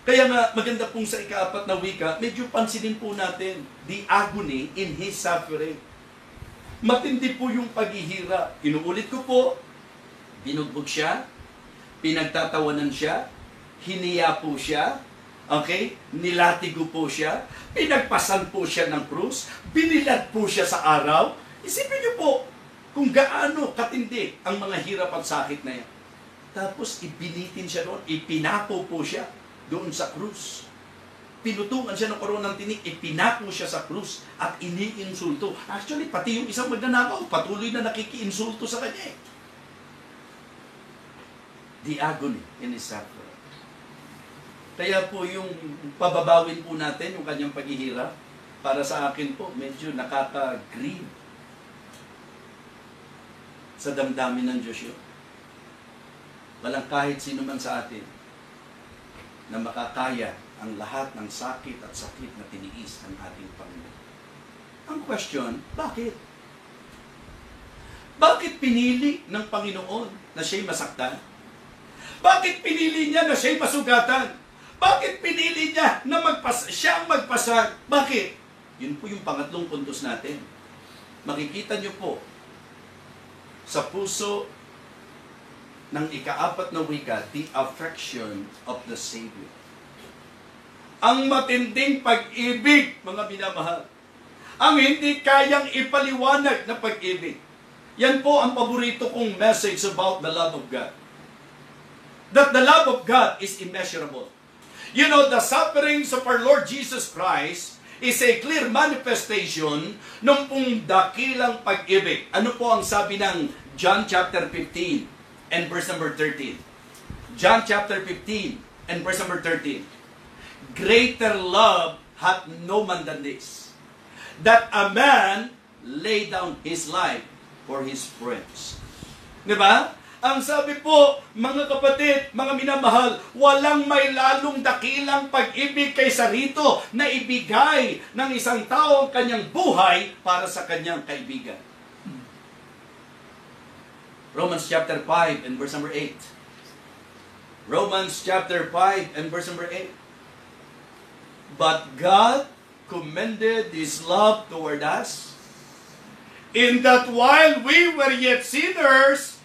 Kaya nga, maganda pong sa ika-4 na wika, medyo pansinin po natin the agony in His suffering. Matindi po yung paghihirap. Inuulit ko po, binugbog siya, pinagtatawanan siya, hiniya po siya, okay? Nilatigo po siya, pinagpasan po siya ng krus, binilad po siya sa araw. Isipin niyo po kung gaano katindi ang mga hirap at sakit na yan. Tapos ibinitin siya doon, ipinapo po siya doon sa krus. Pinutungan siya ng koronang tinik, ipinapo siya sa krus at iniinsulto. Actually, pati yung isang magnanakaw, patuloy na nakikiinsulto sa kanya. The agony in His suffering. Kaya po yung pababawin po natin, yung kanyang paghihirap, para sa akin po, medyo nakaka-grieve sa damdamin ng Diyos yun. Walang kahit sino man sa atin na makakaya ang lahat ng sakit at sakit na tiniis ng ating Panginoon. Ang question, bakit? Bakit pinili ng Panginoon na siya'y masaktan? Bakit pinili niya na siya'y masugatan? Bakit pinili niya na siyang magpasag? Bakit? Yun po yung pangatlong puntos natin. Makikita niyo po sa puso ng ika-4 na wika, the affection of the Savior. Ang matinding pag-ibig, mga minamahal. Ang hindi kayang ipaliwanag na pag-ibig. Yan po ang paborito kong message about the love of God. That the love of God is immeasurable. You know, the sufferings of our Lord Jesus Christ is a clear manifestation ng pong dakilang pag-ibig. Ano po ang sabi ng John chapter 15 and verse number 13? John chapter 15 and verse number 13. Greater love hath no man than this, that a man lay down his life for his friends. Diba? Ang sabi po, mga kapatid, mga minamahal, walang may lalong dakilang pag-ibig kaysa rito na ibigay ng isang tao ang kanyang buhay para sa kanyang kaibigan. Romans chapter 5 and verse number 8. Romans chapter 5 and verse number 8. But God commended His love toward us, in that while we were yet sinners,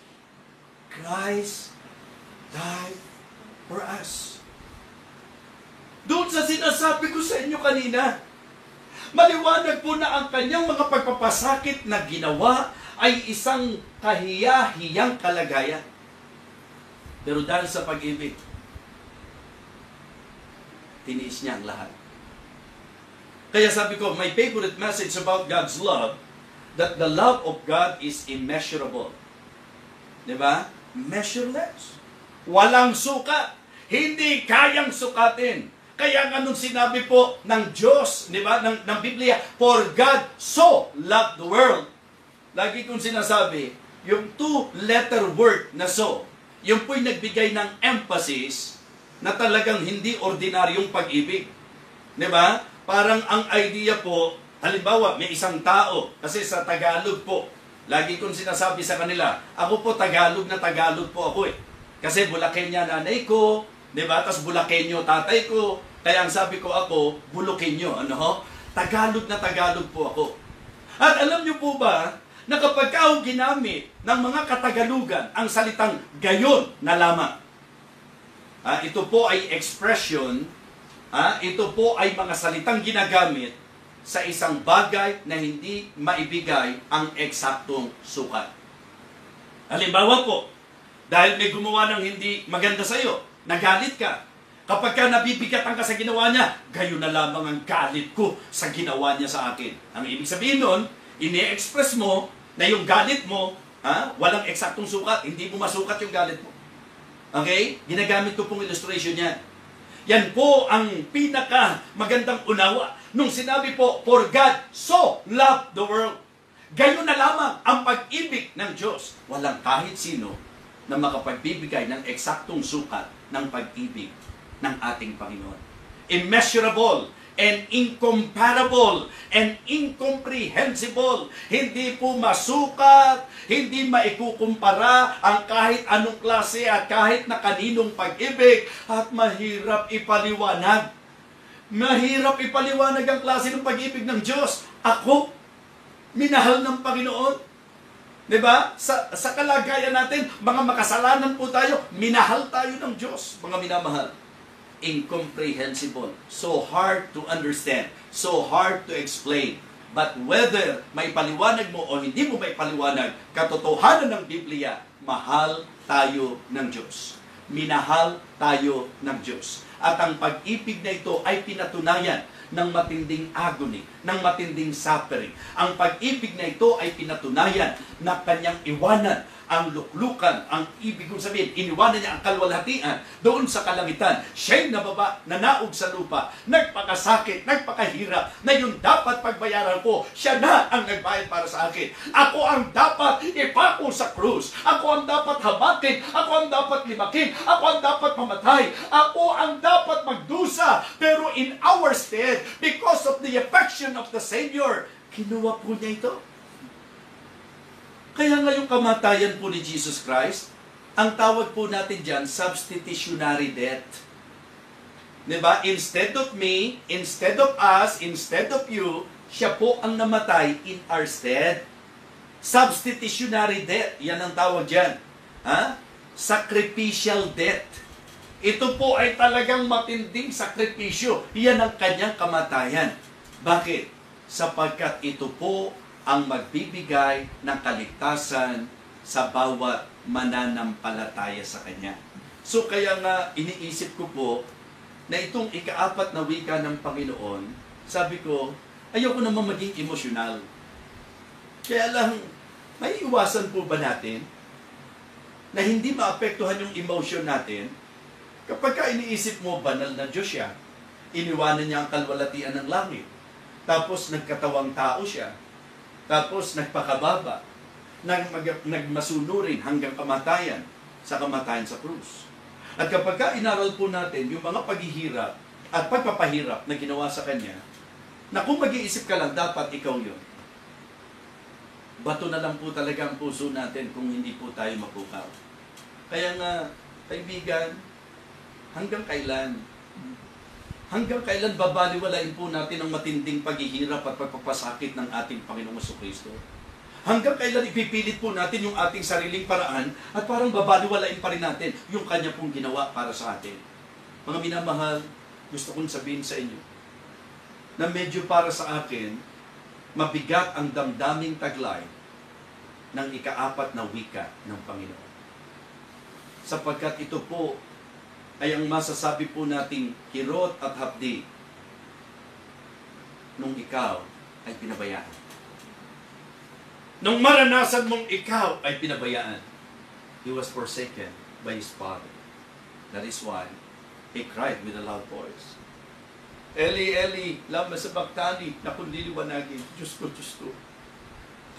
Christ died for us. Doon sa sinasabi ko sa inyo kanina, maliwanag po na ang kanyang mga pagpapasakit na ginawa ay isang kahiya-hiyang kalagayan. Pero dahil sa pag-ibig, tiniis niya ang lahat. Kaya sabi ko, my favorite message about God's love, that the love of God is immeasurable. Diba? Measureless. Walang sukat. Hindi kayang sukatin. Kaya nga nung sinabi po ng Diyos, diba, ng Biblia, for God so loved the world. Lagi kong sinasabi, yung two-letter word na so, yung po'y nagbigay ng emphasis na talagang hindi ordinaryong pag-ibig. Diba? Parang ang idea po, halimbawa, may isang tao, kasi sa Tagalog po, lagi kong sinasabi sa kanila, ako po Tagalog na Tagalog po ako eh. Kasi Bulakenyo nanay ko, diba? Tapos Bulakenyo tatay ko. Kaya ang sabi ko ako, Bulukenyo, ano? Tagalog na Tagalog po ako. At alam niyo po ba, na kapag ako ginamit ng mga Katagalugan ang salitang gayon na lamang, ito po ay expression, ito po ay mga salitang ginagamit sa isang bagay na hindi maibigay ang eksaktong sukat. Halimbawa po, dahil may gumawa ng hindi maganda sa iyo, nagalit ka, Kapag ka nabibigatan ka sa ginawa niya, gayon na lamang ang galit ko sa ginawa niya sa akin. Ang ibig sabihin nun, ini-express mo na yung galit mo, walang eksaktong sukat, hindi mo masukat yung galit mo. Okay? Ginagamit ko pong illustration yan. Yan po ang pinaka magandang unawa. Nung sinabi po, for God so loved the world. Gayon na lamang ang pag-ibig ng Diyos. Walang kahit sino na makapagbibigay ng eksaktong sukat ng pag-ibig ng ating Panginoon. Immeasurable and incomparable and incomprehensible. Hindi po masukat, hindi maikukumpara ang kahit anong klase at kahit na kaninong pag-ibig at mahirap ipaliwanag. Mahirap ipaliwanag ang klase ng pag-ibig ng Diyos. Ako, minahal ng Panginoon. Diba? Sa kalagayan natin, mga makasalanan po tayo, minahal tayo ng Diyos, mga minamahal. Incomprehensible. So hard to understand. So hard to explain. But whether may paliwanag mo o hindi mo may paliwanag, katotohanan ng Biblia, mahal tayo ng Diyos. Minahal tayo ng Diyos. At ang pag-ibig na ito ay pinatunayan ng matinding agony, ng matinding suffering. Ang pag-ibig na ito ay pinatunayan na kanyang iwanan ang luklukan, ang ibig kong sabihin, iniwanan niya ang kalwalhatian doon sa kalangitan. Siya'y nababa, nanaog sa lupa, nagpakasakit, nagpakahirap, na yung dapat pagbayaran ko, siya na ang nagbayad para sa akin. Ako ang dapat ipako sa krus. Ako ang dapat habatin. Ako ang dapat limakin. Ako ang dapat mamatay. Ako ang dapat magdusa. Pero in our stead, because of the affection of the Savior, kinuha po niya ito. Kaya nga yung kamatayan po ni Jesus Christ, ang tawag po natin dyan, substitutionary death. Diba? Instead of me, instead of us, instead of you, siya po ang namatay in our stead. Substitutionary death, yan ang tawag dyan. Sacrificial death. Ito po ay talagang matinding sakripisyo. Yan ang kanyang kamatayan. Bakit? Sapagkat ito po ang magbibigay ng kaligtasan sa bawat mananampalataya sa Kanya. So kaya nga iniisip ko po na itong ikaapat na wika ng Panginoon, sabi ko, ayoko naman maging emosyonal. Kaya lang, may iwasan po ba natin na hindi maapektuhan yung emotion natin kapag ka iniisip mo, banal na Diyos siya, iniwanan niya ang kalwalatian ng langit, tapos nagkatawang tao siya, tapos nagpakababa, nagmasunurin hanggang kamatayan sa krus. At kapag ka inaral po natin yung mga paghihirap at pagpapahirap na ginawa sa Kanya, na kung mag-iisip ka lang, dapat ikaw yun. Bato na lang po talaga ang puso natin kung hindi po tayo mapukaw. Kaya nga, kaibigan, hanggang kailan? Hanggang kailan babaliwalain po natin ang matinding paghihirap at pagpapasakit ng ating Panginoong Jesucristo? Hanggang kailan ipipilit po natin yung ating sariling paraan at parang babaliwalain pa rin natin yung Kanya pong ginawa para sa atin? Mga minamahal, gusto kong sabihin sa inyo na medyo para sa akin, mabigat ang damdaming taglay ng ikaapat na wika ng Panginoon. Sapagkat ito po ay ang masasabi po nating kirot at hapdi nung ikaw ay pinabayaan. Nung maranasan mong ikaw ay pinabayaan, he was forsaken by his Father. That is why he cried with a loud voice, Eli, Eli, lama sabachthani, na kung liliwanagin, Diyos ko,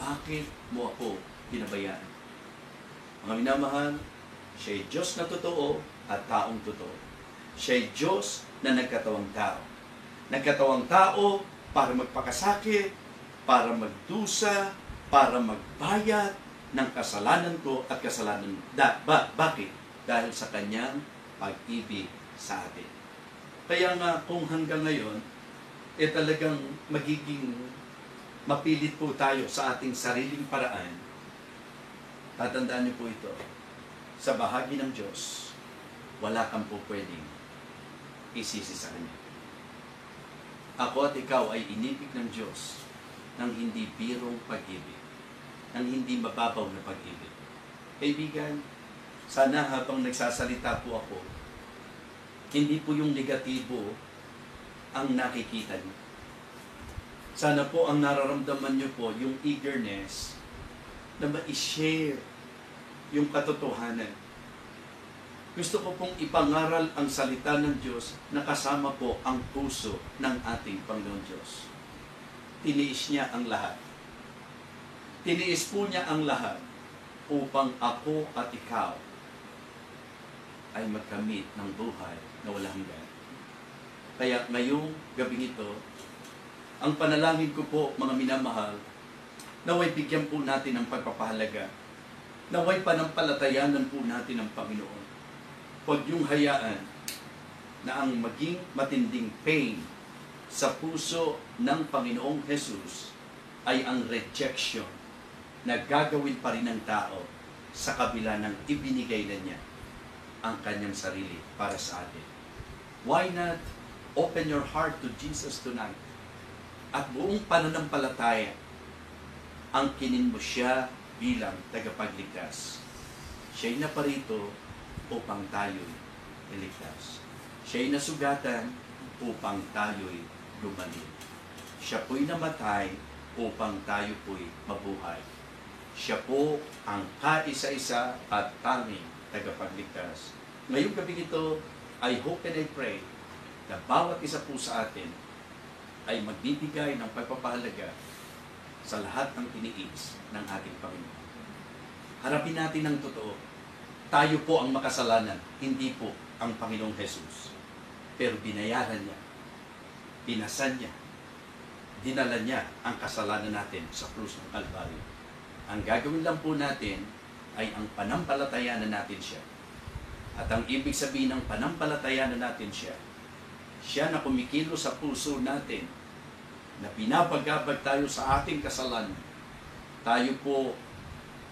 bakit mo ako pinabayaan? Mga minamahal, siya'y Diyos na totoo at taong totoo. Siya'y Diyos na nagkatawang tao. Nagkatawang tao para magpakasakit, para magdusa, para magbayad ng kasalanan ko at kasalanan mo. Bakit? Dahil sa Kanyang pag-ibig sa atin. Kaya nga kung hanggang ngayon, talagang magiging mapilit po tayo sa ating sariling paraan, tatandaan niyo po ito, sa bahagi ng Diyos, wala kang po pwedeng isisi sa Kanya. Ako at ikaw ay inibig ng Diyos ng hindi birong pag-ibig, ng hindi mababaw na pag-ibig. Kaibigan, sana habang nagsasalita po ako, Hindi po yung negatibo ang nakikita niyo. Sana po ang nararamdaman niyo po yung eagerness na ma-share yung katotohanan. Gusto ko pong ipangaral ang salita ng Diyos na kasama po ang puso ng ating Panginoon Diyos. Tiniis niya ang lahat. Tiniis po niya ang lahat upang ako at ikaw ay magkamit ng buhay na walang hanggan. Kaya ngayong gabing ito, ang panalangin ko po, mga minamahal, naway bigyan po natin ng pagpapahalaga. Naway panampalatayanan po natin ng Panginoon. Huwag yung hayaan na ang maging matinding pain sa puso ng Panginoong Jesus ay ang rejection na gagawin pa rin ng tao sa kabila ng ibinigay na niya ang kanyang sarili para sa atin. Why not open your heart to Jesus tonight? At buong pananampalataya, ang kinin mo siya bilang tagapagligtas. Siya'y naparito upang tayo'y iligtas. Siya'y nasugatan upang tayo'y gumaling. Siya po'y namatay upang tayo po'y mabuhay. Siya po ang kaisa-isa at tanging tagapagligtas. Ngayong gabi ito, I hope and I pray na bawat isa po sa atin ay magbibigay ng pagpapahalaga sa lahat ng tiniis ng ating Panginoon. Harapin natin ng totoo. Tayo po ang makasalanan, hindi po ang Panginoong Jesus. Pero binayaran niya, pinasan niya, dinala niya ang kasalanan natin sa krus ng Kalbaryo. Ang gagawin lang po natin ay ang panampalatayanan natin siya. At ang ibig sabihin ng panampalatayanan natin siya, siya na kumikilo sa puso natin, na pinapagabag tayo sa ating kasalanan, tayo po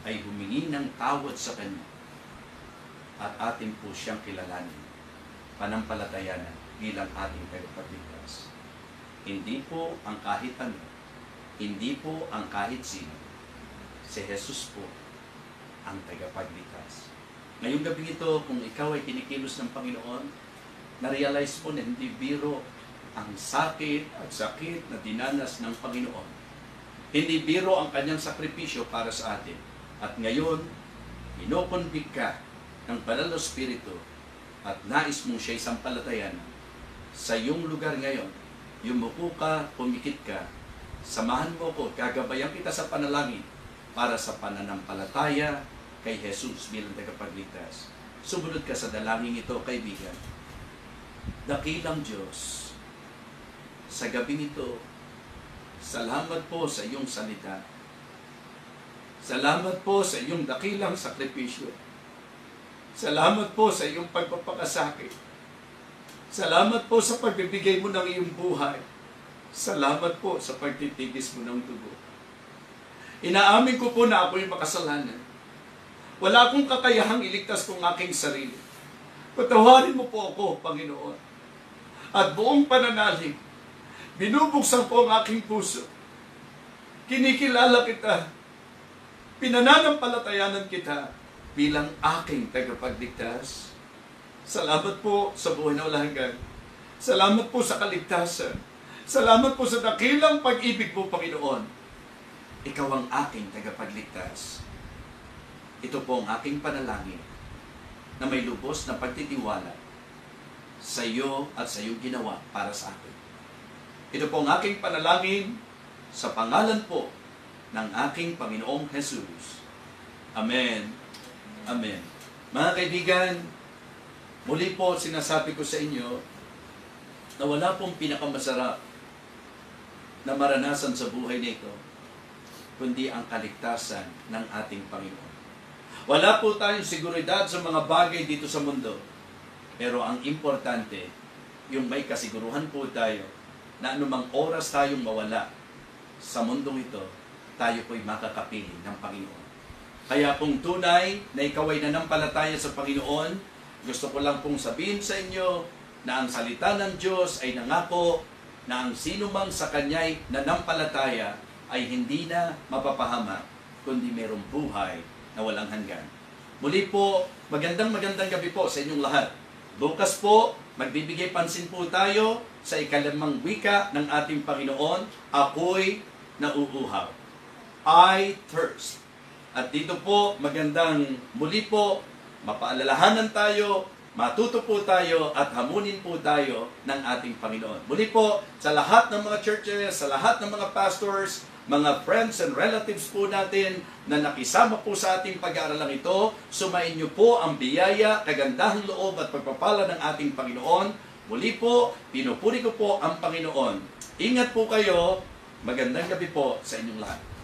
ay humingi ng tawad sa Kanya at atin po siyang kilalanin, panampalatayanan bilang ating tagapagligtas. Hindi po ang kahit ano, hindi po ang kahit sino, si Jesus po ang tagapagligtas. Ngayong gabi ito, kung ikaw ay kinikilos ng Panginoon, na-realize mo na hindi biro ang sakit at sakit na dinanas ng Panginoon. Hindi biro ang kanyang sakripisyo para sa atin. At ngayon, inokonbik ka ng Banal na Espiritu at nais mong siya'y sampalatayan sa iyong lugar ngayon. Yumuko ka, pumikit ka, samahan mo ko, gagabayan kita sa panalangin para sa pananampalataya kay Jesus bilang tagapagligtas. Sumunod ka sa dalangin ito, kaibigan. Dakilang Diyos, sa gabing ito, salamat po sa iyong salita. Salamat po sa iyong dakilang sakripisyo. Salamat po sa iyong pagpapakasakit. Salamat po sa pagbibigay mo ng iyong buhay. Salamat po sa pagtitigis mo ng dugo. Inaamin ko po na ako'y makasalanan. Wala akong kakayahang iligtas kong aking sarili. Patawarin mo po ako, Panginoon. At buong pananalig, binubuksan ko ang aking puso. Kinikilala kita. Pinananampalatayanan kita bilang aking tagapagligtas. Salamat po sa buhay na walang hanggan. Salamat po sa kaligtasan. Salamat po sa dakilang pag-ibig mo, Panginoon. Ikaw ang aking tagapagligtas. Ito po ang aking panalangin na may lubos na pagtitiwala sa iyo at sa iyong ginawa para sa akin. Ito po ang aking panalangin sa pangalan po ng aking Panginoong Jesus. Amen. Amen. Mga kaibigan, muli po sinasabi ko sa inyo na wala pong pinakamasarap na maranasan sa buhay nito kundi ang kaligtasan ng ating Panginoon. Wala po tayong seguridad sa mga bagay dito sa mundo. Pero ang importante, yung may kasiguruhan po tayo na anumang oras tayong mawala sa mundong ito, tayo po'y makakapiling ng Panginoon. Kaya kung tunay na ikaw ay nanampalataya sa Panginoon, gusto ko lang pong sabihin sa inyo na ang salita ng Diyos ay nangako na ang sino mang sa Kanya'y nanampalataya ay hindi na mapapahamak, kundi mayroong buhay na walang hanggan. Muli po, magandang gabi po sa inyong lahat. Bukas po, Magbibigay pansin po tayo sa ikalimang wika ng ating Panginoon, ako'y nauuhaw. I thirst. At dito po, magandang muli po, mapaalalahanan tayo, matuto po tayo at hamunin po tayo ng ating Panginoon. Muli po, sa lahat ng mga churches, sa lahat ng mga pastors, mga friends and relatives po natin na nakisama po sa ating pag-aaralang ito, sumain niyo po ang biyaya, kagandahang loob at pagpapala ng ating Panginoon. Muli po, pinupuri ko po ang Panginoon. Ingat po kayo, magandang gabi po sa inyong lahat.